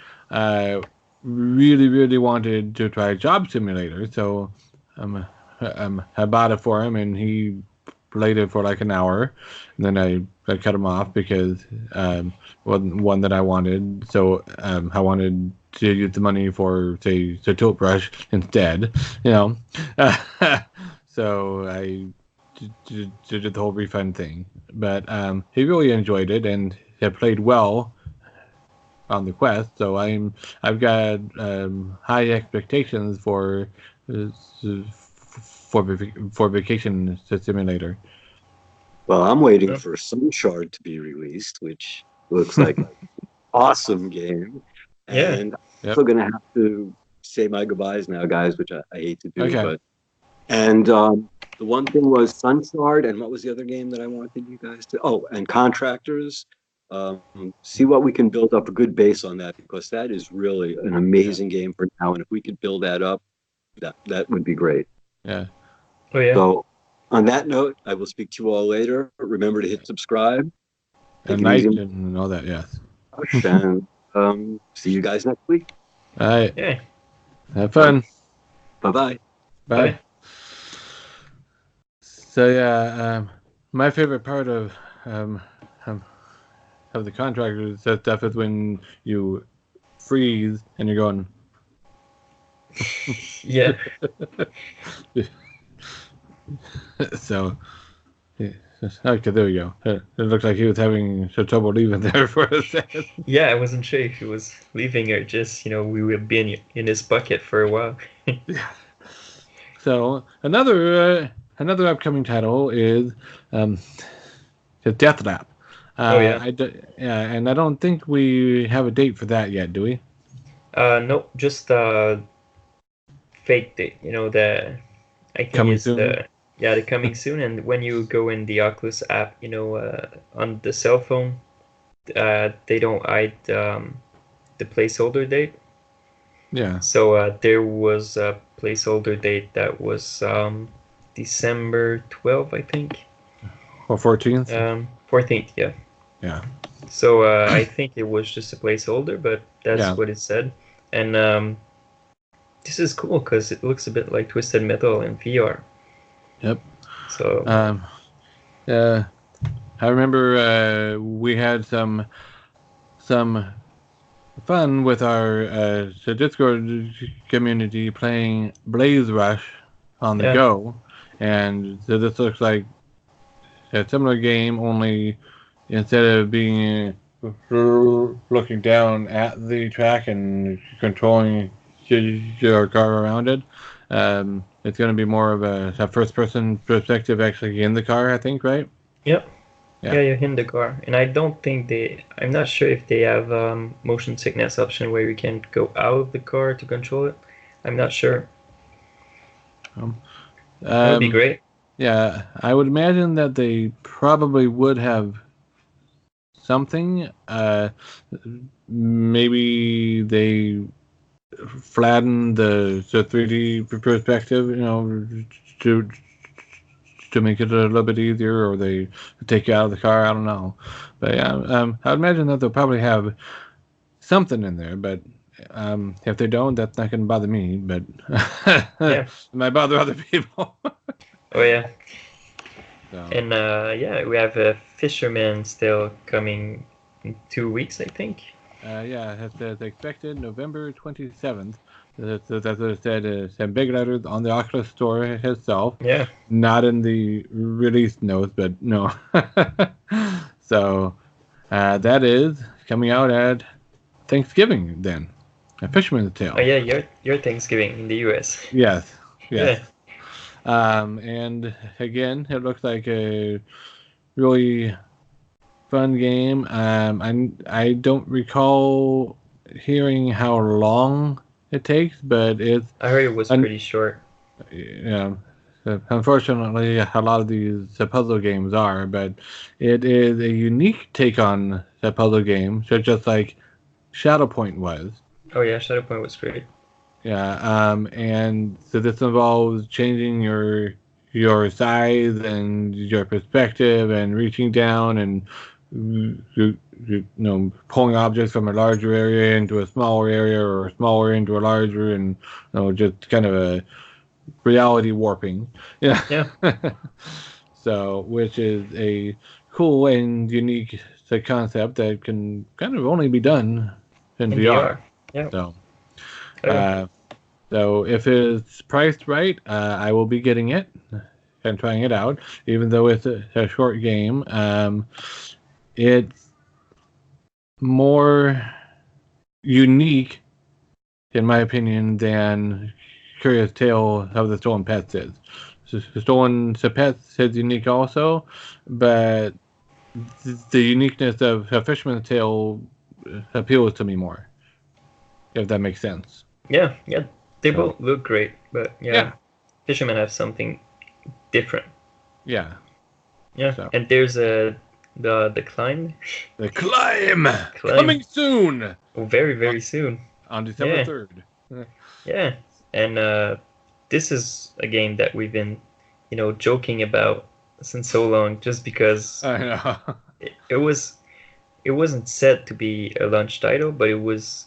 really, really wanted to try Job Simulator. So I bought it for him, and he played it for like an hour. And then I cut him off because wasn't one that I wanted. So I wanted to use the money for, say, the tilt brush instead, So I did the whole refund thing. But he really enjoyed it and had played well on the Quest. So I've got high expectations for Vacation Simulator.
Well, I'm waiting for Sunshard to be released, which looks like an awesome game.
Yeah.
And I'm still going to have to say my goodbyes now, guys, which I hate to do.
Okay.
And the one thing was Sunshard, and what was the other game that I wanted you guys to? Oh, and Contractors. See what we can build up a good base on that, because that is really an amazing game for now. And if we could build that up, that would be great.
Yeah.
Oh yeah.
So on that note, I will speak to you all later. Remember to hit subscribe.
And night and all that, yes.
And see you guys next week.
All right.
Yeah.
Have fun.
Bye-bye.
Bye. So yeah, my favorite part of the Contractors stuff is when you freeze and you're going.
Yeah.
So, yeah. Okay, there we go. It looks like he was having some trouble leaving there for a second.
Yeah, I wasn't sure if he was leaving or just, we would be in his bucket for a while.
So another upcoming title is the Death Lap. And I don't think we have a date for that yet, do we?
Nope, just fake date. I think
Coming
it's
soon?
the coming soon. And when you go in the Oculus app, on the cell phone, they don't hide the placeholder date.
Yeah.
So there was a placeholder date that was December 12th, I think.
Or 14th?
14th, yeah.
Yeah.
So I think it was just a placeholder, but that's what it said. And this is cool because it looks a bit like Twisted Metal in VR.
Yep.
So
I remember we had some fun with our Discord community playing Blaze Rush on the go, and so this looks like a similar game, only instead of being looking down at the track and controlling your car around it, it's going to be more of a first-person perspective actually in the car, I think, right?
Yep.
Yeah.
Yeah, you're in the car, and I don't think I'm not sure if they have motion sickness option where you can go out of the car to control it. I'm not sure. That would be great.
Yeah, I would imagine that they probably would have something. Maybe they flatten the 3D perspective, to make it a little bit easier, or they take you out of the car. I don't know, but yeah, I would imagine that they'll probably have something in there. But if they don't, that's not going to bother me. But it might bother other people.
Oh yeah.
So.
And we have a Fisherman still coming in 2 weeks, I think.
It's expected November 27th. That's what it said. Some big letters on the Oculus Store itself.
Yeah.
Not in the release notes, but no. So that is coming out at Thanksgiving then. A Fisherman's Tale.
Oh yeah, your Thanksgiving in the US.
Yes.
Yeah.
And again, it looks like a really fun game. I don't recall hearing how long it takes, but
I heard it was pretty short.
Yeah. Unfortunately, a lot of these puzzle games are, but it is a unique take on the puzzle game, so just like Shadowpoint was.
Oh yeah, Shadowpoint was great.
Yeah, and so this involves changing your size and your perspective and reaching down and pulling objects from a larger area into a smaller area or a smaller into a larger, and just kind of a reality warping. Yeah. So, which is a cool and unique concept that can kind of only be done in VR.
Yeah.
So if it's priced right, I will be getting it and trying it out, even though it's a short game. It's more unique, in my opinion, than Curious Tale of the Stolen Pets is. So the Stolen Pets is unique also, but the uniqueness of a Fisherman's Tale appeals to me more, if that makes sense.
Yeah. They both look great, but Fisherman have something different.
Yeah.
So. And there's the Climb.
The Climb coming soon.
Oh, very, very soon.
On December 3rd.
Yeah. And this is a game that we've been, joking about since so long, just because
I know.
it wasn't said to be a launch title, but it was,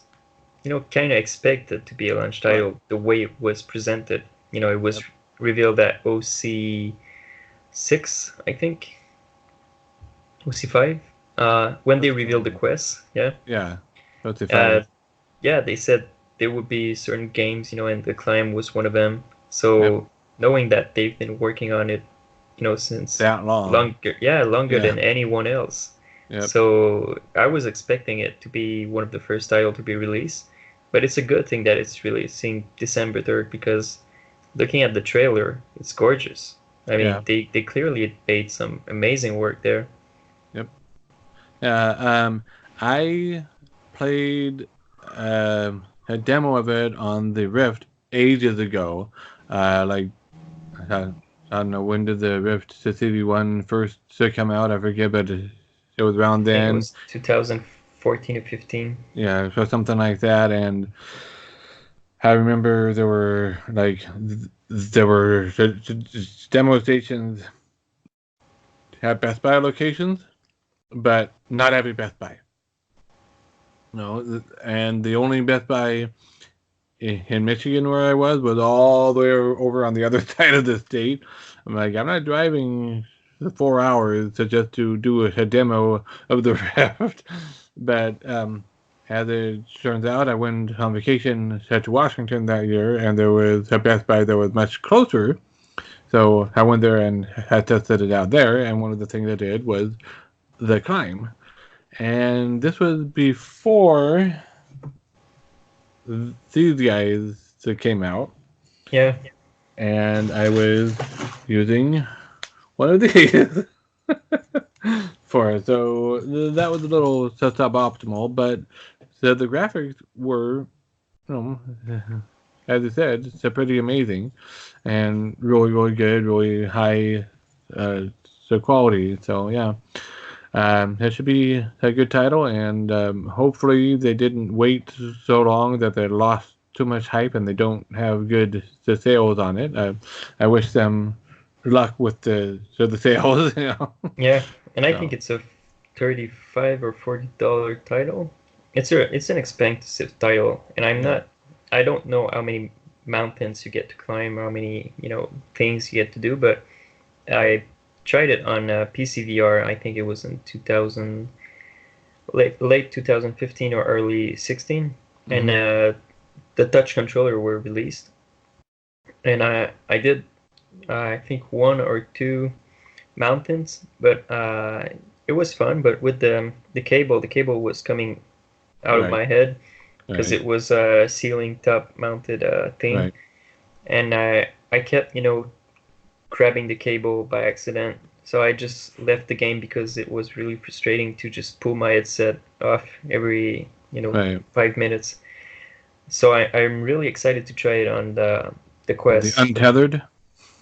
kind of expected to be a launch title the way it was presented. It was revealed at OC6, I think. OC5. When they revealed the quest,
Yeah. OC5.
They said there would be certain games, and the Climb was one of them. So knowing that they've been working on it, since
that long.
Longer than anyone else.
Yep.
So I was expecting it to be one of the first titles to be released, but it's a good thing that it's releasing December 3rd, because looking at the trailer, it's gorgeous. I mean, they clearly made some amazing work there.
Yep. I played a demo of it on the Rift ages ago. I don't know, when did the Rift to CV1 first come out? I forget, but it was around then.
It was 2014 or 15.
Yeah, so something like that. And I remember there were demo stations at Best Buy locations, but not every Best Buy. No, and the only Best Buy in Michigan where I was all the way over on the other side of the state. I'm like, I'm not driving 4 hours to do a demo of the Rift. But as it turns out, I went on vacation to Washington that year, and there was a Best Buy that was much closer. So I went there and had tested it out there, and one of the things I did was the climb. And this was before these guys came out.
Yeah.
And I was using one of these for it. So that was a little suboptimal, but the graphics were, as I said, it's pretty amazing and really, really good, really high quality. So yeah, that should be a good title, and hopefully they didn't wait so long that they lost too much hype and they don't have good sales on it. I wish them luck with the sales.
Yeah, and I
So.
think it's a $35 or $40 title. It's an expensive title, and I don't know how many mountains you get to climb, how many things you get to do, but I tried it on PCVR. I think it was in 2000, late 2015 or early 16, and the touch controller were released, and I did I think one or two mountains, but it was fun. But with the cable was coming out of
Right.
my head because
Right.
it was a ceiling top mounted thing,
Right.
and I kept grabbing the cable by accident. So I just left the game because it was really frustrating to just pull my headset off every
Right.
5 minutes. So I'm really excited to try it on the Quest.
The Untethered.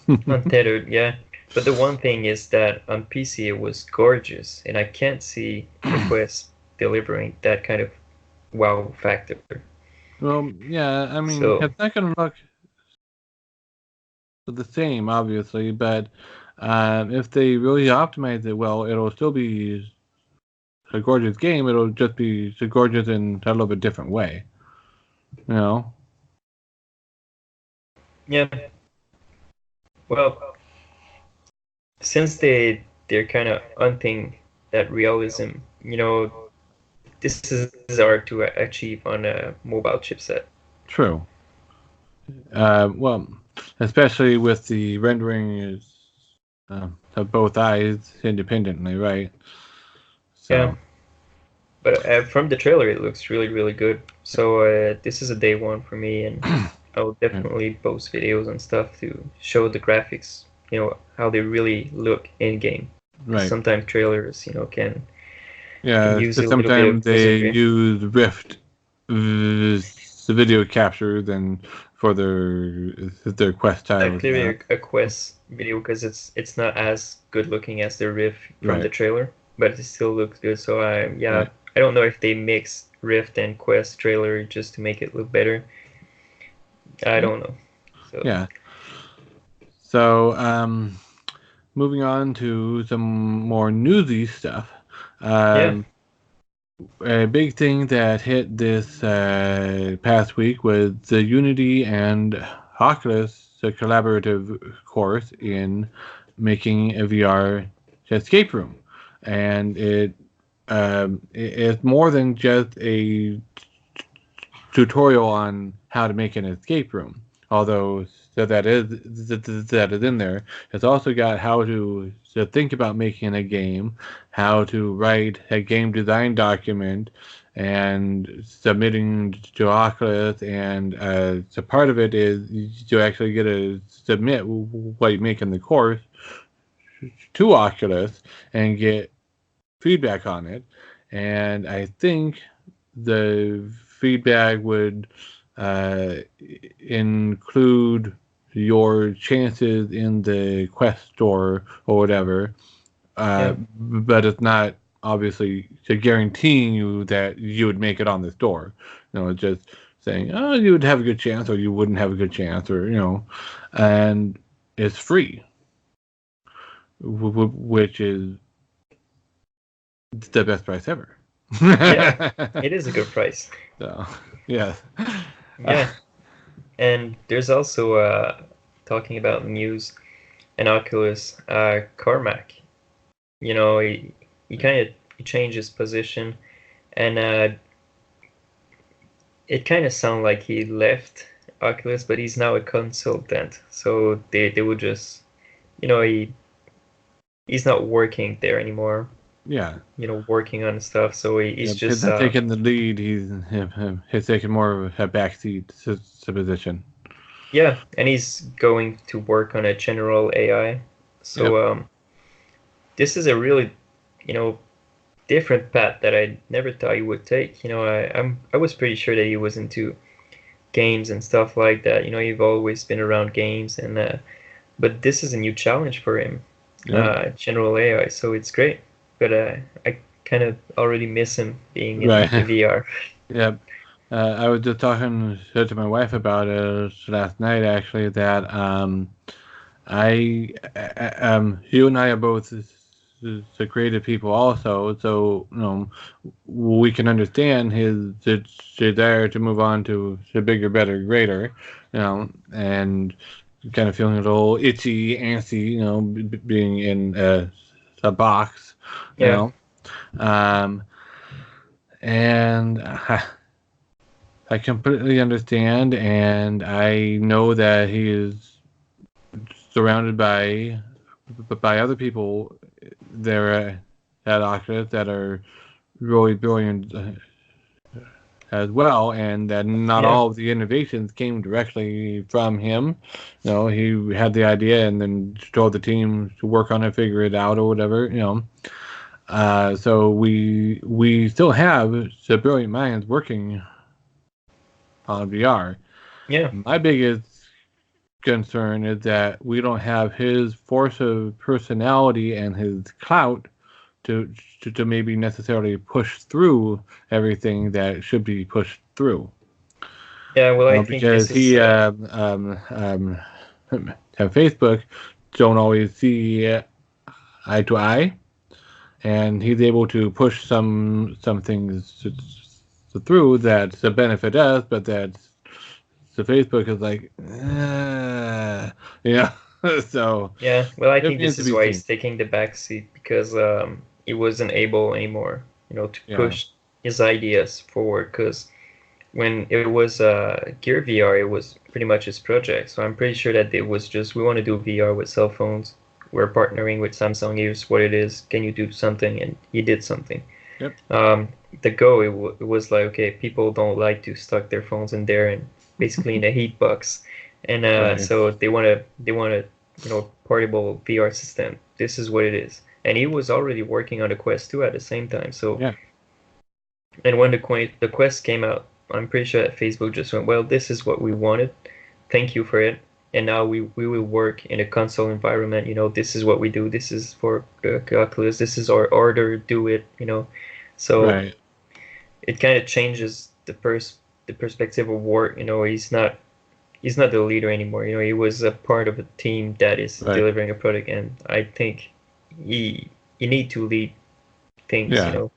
Untethered, yeah. But the one thing is that on PC it was gorgeous, and I can't see the Quest delivering that kind of wow factor.
Well, yeah, I mean,
So
it's not going to look the same, obviously, but if they really optimize it well, it'll still be a gorgeous game. It'll just be gorgeous in a little bit different way.
yeah, well, since they're kind of hunting that realism, this is hard to achieve on a mobile chipset.
True. Well, especially with the rendering of both eyes independently, right? So.
Yeah. But from the trailer, it looks really, really good. So this is a day one for me, and I'll definitely post videos and stuff to show the graphics, how they really look in game.
Right.
Sometimes trailers, can use
so
a little bit
sometimes
of
they
wizardry.
use Rift, the video capture, than for their Quest titles.
Clearly a Quest video because it's not as good looking as the Rift from the trailer, but it still looks good. So I don't know if they mix Rift and Quest trailer just to make it look better. I don't know. So.
Yeah. So moving on to some more newsy stuff. A big thing that hit this past week was the Unity and Oculus collaborative course in making a VR escape room, and it's more than just a tutorial on how to make an escape room. Although that is in there, it's also got how to think about making a game, how to write a game design document, and submitting to Oculus. And so part of it is you actually get to submit what you make in the course to Oculus and get feedback on it. And I think the feedback would include your chances in the Quest store or whatever, but it's not obviously guaranteeing you that you would make it on the store. It's just saying, oh, you would have a good chance or you wouldn't have a good chance, or and it's free, which is the best price ever.
Yeah, it is a good price.
So, yeah.
Yeah, and there's also talking about news and Oculus, Carmack. He kind of changed his position, and it kind of sounded like he left Oculus, but he's now a consultant. So they would just he's not working there anymore.
Yeah.
Working on stuff. So he's just
not taking the lead. He's taking more of a backseat position.
Yeah, and he's going to work on a general AI. So this is a really, different path that I never thought he would take. I was pretty sure that he was into games and stuff like that. You've always been around games, and but this is a new challenge for him. General AI, so it's great. But I kind of already miss him being in the VR.
Yeah. I was just talking to my wife about it last night, actually, that you and I are both the creative people also, so we can understand his desire to move on to bigger, better, greater, and kind of feeling a little itchy, antsy, being in a box, and I completely understand, and I know that he is surrounded by other people there at Oculus that are really brilliant as well, and that not all of the innovations came directly from him. He had the idea and then told the team to work on it, figure it out, or whatever. So we still have the brilliant minds working on VR.
Yeah.
My biggest concern is that we don't have his force of personality and his clout to maybe necessarily push through everything that should be pushed through.
Yeah, well, I think
because he and Facebook don't always see eye to eye, and he's able to push some things through that to benefit us, but that the Facebook is like, so
yeah. Well, I think this is why he's taking the back seat, because he wasn't able anymore, to push his ideas forward. Because when it was Gear VR, it was pretty much his project. So I'm pretty sure that it was just, we want to do VR with cell phones. We're partnering with Samsung. Here's what it is. Can you do something? And he did something.
Yep.
The Go, it was like, okay, people don't like to stuck their phones in there and basically in a heat box, and so they want a portable VR system. This is what it is. And he was already working on the Quest 2 at the same time. So and when the Quest came out, I'm pretty sure that Facebook just went, well, this is what we wanted. Thank you for it. And now we will work in a console environment. This is what we do. This is for Oculus. This is our order. Do it. So it kind of changes the perspective of work. He's not the leader anymore. He was a part of a team that is delivering a product, and I think you need to lead things.
So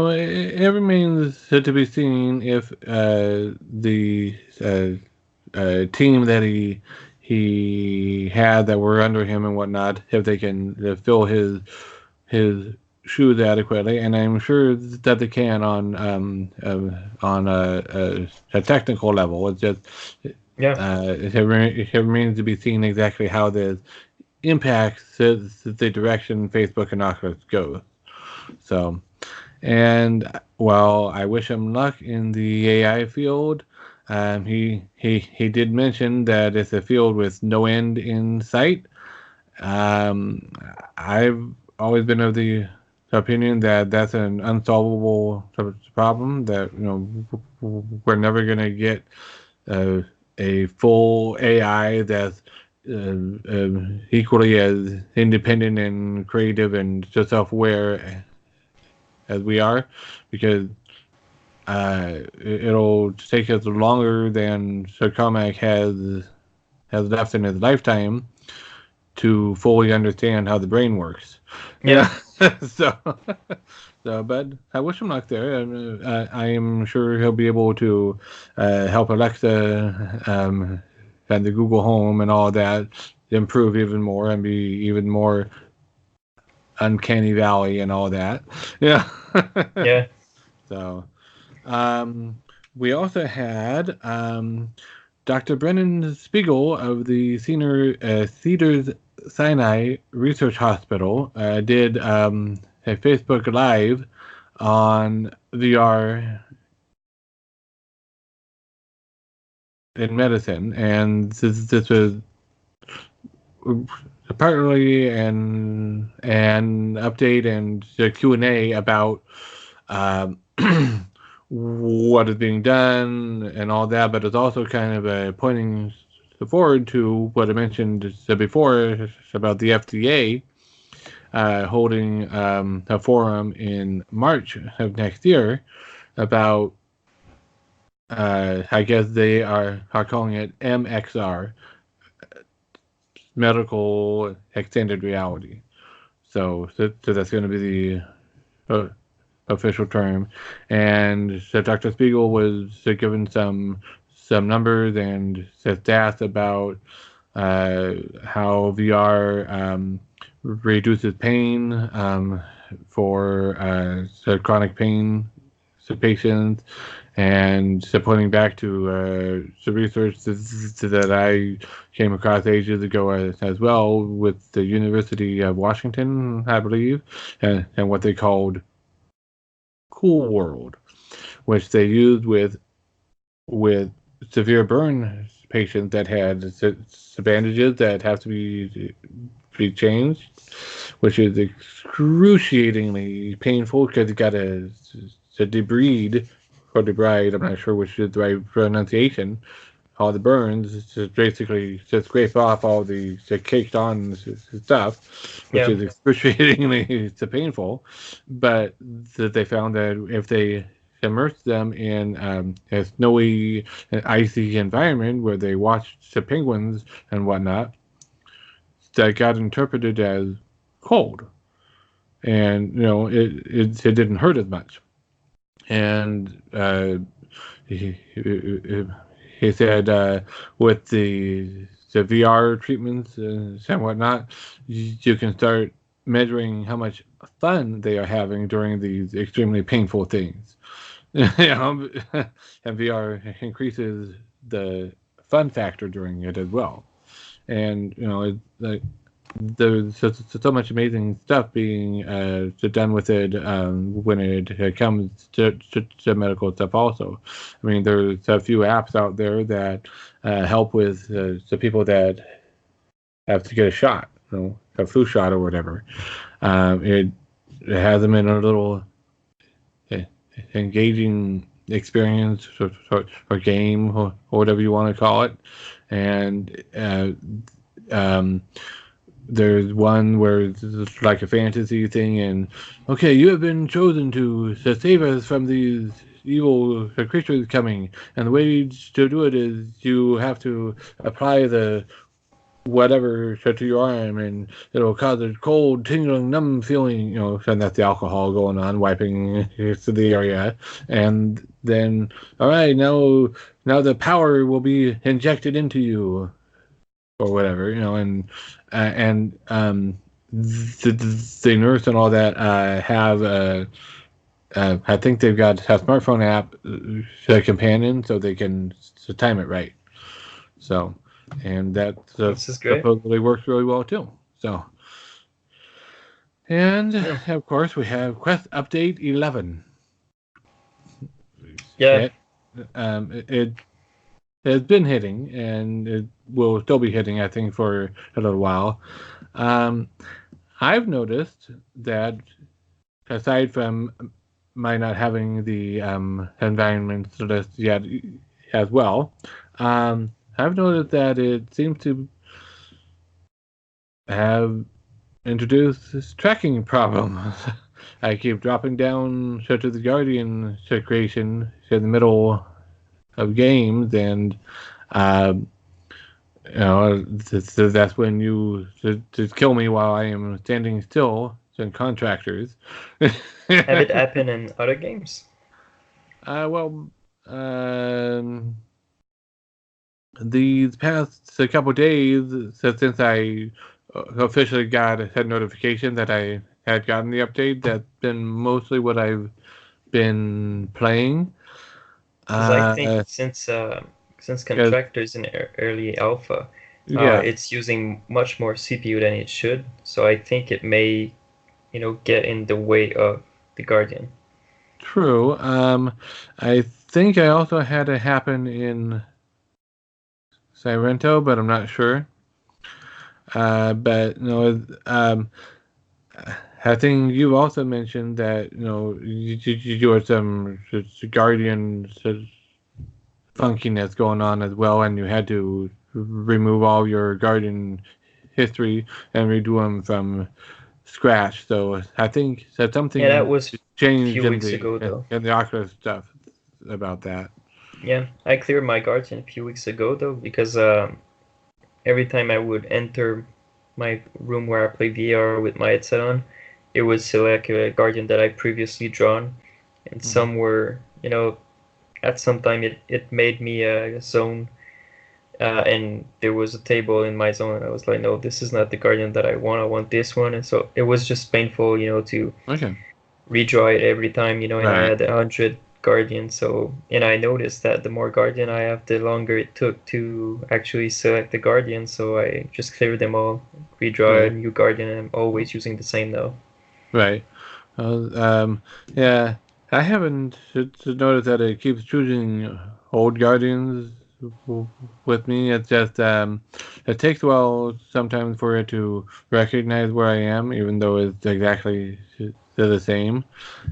it remains to be seen if the team that he had that were under him and whatnot, if they can fill his shoes adequately, and I'm sure that they can on a technical level. It's just it remains to be seen exactly how this impacts the direction Facebook and Oculus goes. So, and while I wish him luck in the AI field, he did mention that it's a field with no end in sight. I've always been of the opinion that that's an unsolvable problem, that we're never going to get a full AI that's equally as independent and creative and just self-aware as we are, because it'll take us longer than Sir Carmack has left in his lifetime to fully understand how the brain works. But I wish him luck there. I am sure he'll be able to help Alexa and the Google Home and all that improve even more and be even more uncanny valley and all that. So we also had Dr. Brennan Spiegel of the Cedars Sinai Research Hospital did a Facebook Live on VR in medicine, and this was partly an update and a Q&A about what is being done and all that, but it's also kind of pointing forward to what I mentioned before about the FDA holding a forum in March of next year about, I guess they are calling it MXR, medical extended reality. So that's going to be the official term. And so Dr. Spiegel was given some numbers and stats about how VR reduces pain for chronic pain patients, and so pointing back to the research that I came across ages ago as well with the University of Washington, I believe, and what they called Cool World, which they used with severe burn patients that had bandages that have to be changed, which is excruciatingly painful because you got to debride, I'm not sure which is the right pronunciation, all the burns, just basically just scrape off all the caked on stuff, which is excruciatingly painful. But they found that if they immerse them in a snowy, icy environment where they watched the penguins and whatnot, that got interpreted as cold, and it didn't hurt as much. And he said with the VR treatments and whatnot, you can start measuring how much fun they are having during these extremely painful things. And VR increases the fun factor during it as well. And there's so much amazing stuff being done with it when it comes to medical stuff also. I mean, there's a few apps out there that help with the people that have to get a shot, a flu shot or whatever. It has them in a little engaging experience or game or whatever you want to call it. And there's one where it's like a fantasy thing, and okay, you have been chosen to save us from these evil creatures coming, and the way to do it is you have to apply the whatever to your arm, and it'll cause a cold, tingling, numb feeling, and that's the alcohol going on, wiping to the area, and then, all right, now the power will be injected into you, or whatever, and the nurse and all that have I think they've got a smartphone app, a companion, so they can time it right. So, and that supposedly works really well too. So, and of course we have Quest Update 11.
Yeah.
It has been hitting, and it will still be hitting, I think, for a little while. I've noticed that, aside from my not having the environment list yet as well, I've noticed that it seems to have introduced this tracking problem. I keep dropping down to the Guardian creation in the middle of games, and that's when you just kill me while I am standing still in contractors.
Have it happen in other games?
These past couple days, since I officially had notification that I had gotten the update, that's been mostly what I've been playing.
Because I think since since Contractor's in early alpha, it's using much more CPU than it should. So I think it may, get in the way of the Guardian.
True. I think I also had it happen in Sirento, but I'm not sure. But I think you also mentioned that you had some Guardian funkiness going on as well, and you had to remove all your Guardian history and redo them from scratch. So I think that something
that was
changed
a few weeks ago, though.
In the Oculus stuff about that.
Yeah, I cleared my Guardian a few weeks ago, though, because every time I would enter my room where I play VR with my headset on, it would select a Guardian that I previously drawn, and some were, at some time it made me a zone, and there was a table in my zone, and I was like, no, this is not the Guardian that I want this one, and so it was just painful, to redraw it every time, and I had 100 Guardian, and I noticed that the more Guardian I have, the longer it took to actually select the Guardian, so I just cleared them all, redraw a new Guardian, and I'm always using the same now.
Right. Yeah, I haven't noticed that it keeps choosing old Guardians with me. It's just it takes a while sometimes for it to recognize where I am, even though it's exactly the same.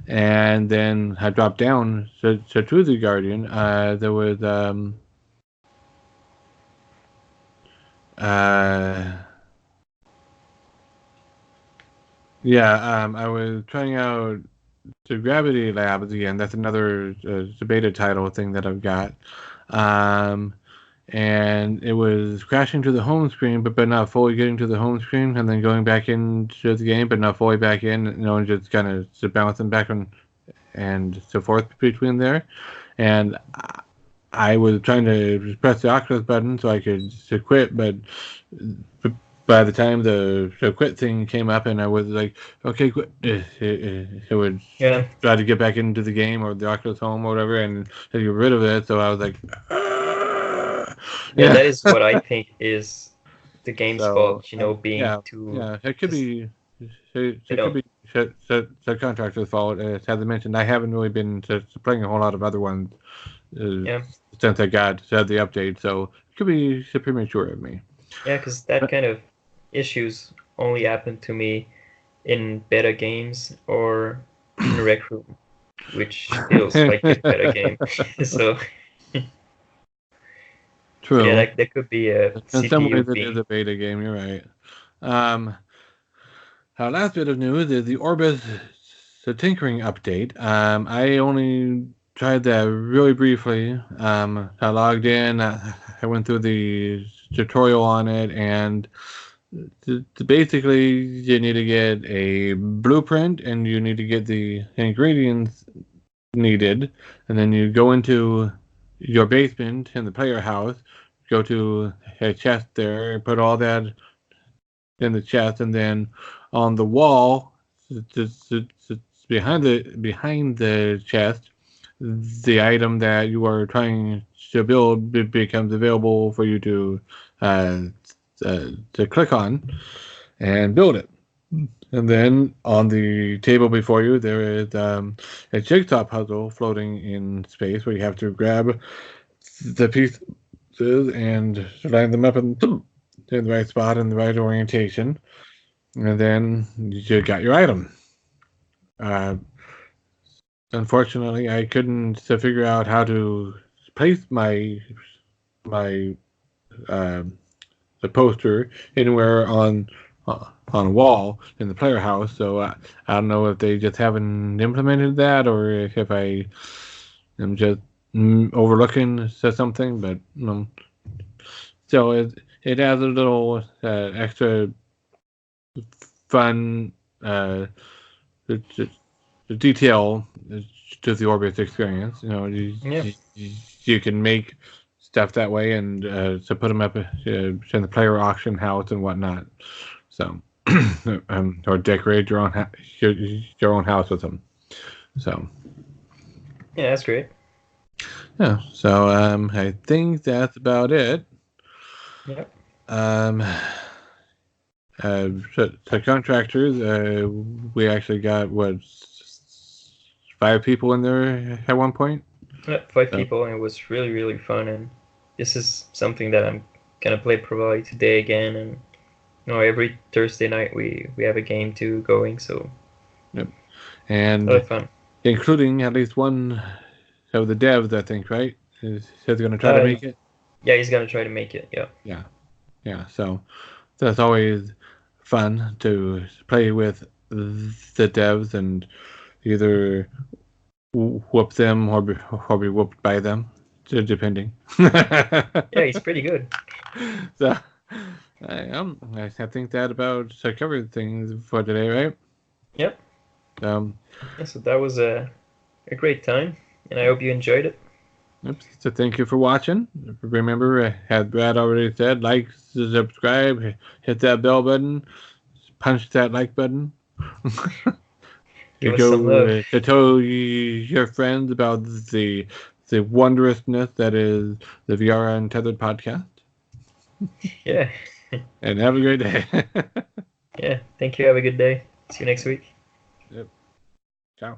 And then I dropped down to choose the Guardian. There was I was trying out the Gravity Labs again. That's another beta title thing that I've got. And it was crashing to the home screen, but not fully getting to the home screen, and then going back into the game, but not fully back in, and just kind of bouncing back and so forth between there. And I was trying to press the Oculus button so I could quit, but by the time the quit thing came up and I was like, okay, quit, it would try to get back into the game or the Oculus Home or whatever and get rid of it. So I was like,
that is what I think is the game's fault, being too...
Yeah, it could be... It could be the contractor's fault. As I mentioned, I haven't really been playing a whole lot of other ones since I got the update, so it could be premature of me.
Yeah, because that kind of issues only happen to me in beta games or in Rec Room, which feels like a beta game. So...
True.
Yeah, that could be a
in some ways it is a beta game, you're right. Our last bit of news is the Orbis tinkering update. I only tried that really briefly. I logged in, I went through the tutorial on it, and basically you need to get a blueprint and you need to get the ingredients needed, and then you go into your basement in the player house, go to a chest there, put all that in the chest, and then on the wall, behind the chest, the item that you are trying to build becomes available for you to click on and build it. And then on the table before you, there is a jigsaw puzzle floating in space where you have to grab the pieces and line them up in the right spot in the right orientation. And then you got your item. Unfortunately, I couldn't figure out how to place my the poster anywhere on a wall in the player house, so I don't know if they just haven't implemented that or if I am just overlooking something, but so it adds a little extra fun detail to the Orbis experience. You can make stuff that way and to put them up in the player auction house and whatnot. So, or decorate your own house with them. So,
yeah, that's great.
Yeah. So I think that's about it.
Yep.
So contractors, we actually got what 5 people in there at one point.
Yep, 5
So,
people, and it was really, really fun. And this is something that I'm gonna play probably today again. And every Thursday night we have a game too going, so
yep. And
really fun.
including at least one of the devs, I think, right? Is going to try to make it.
Yeah, he's gonna try to make it. Yeah.
Yeah. So that's always fun to play with the devs and either whoop them or be whooped by them, depending.
Yeah, he's pretty good.
So I think that about covered things for today, right?
Yep.
Yeah,
so that was a great time, and I hope you enjoyed it.
Yep. So thank you for watching. Remember, as Brad already said, like, subscribe, hit that bell button, punch that like button.
Give us some love.
To tell your friends about the wondrousness that is the VR Untethered podcast.
Yeah.
And have a great day.
Yeah. Thank you. Have a good day. See you next week.
Yep. Ciao.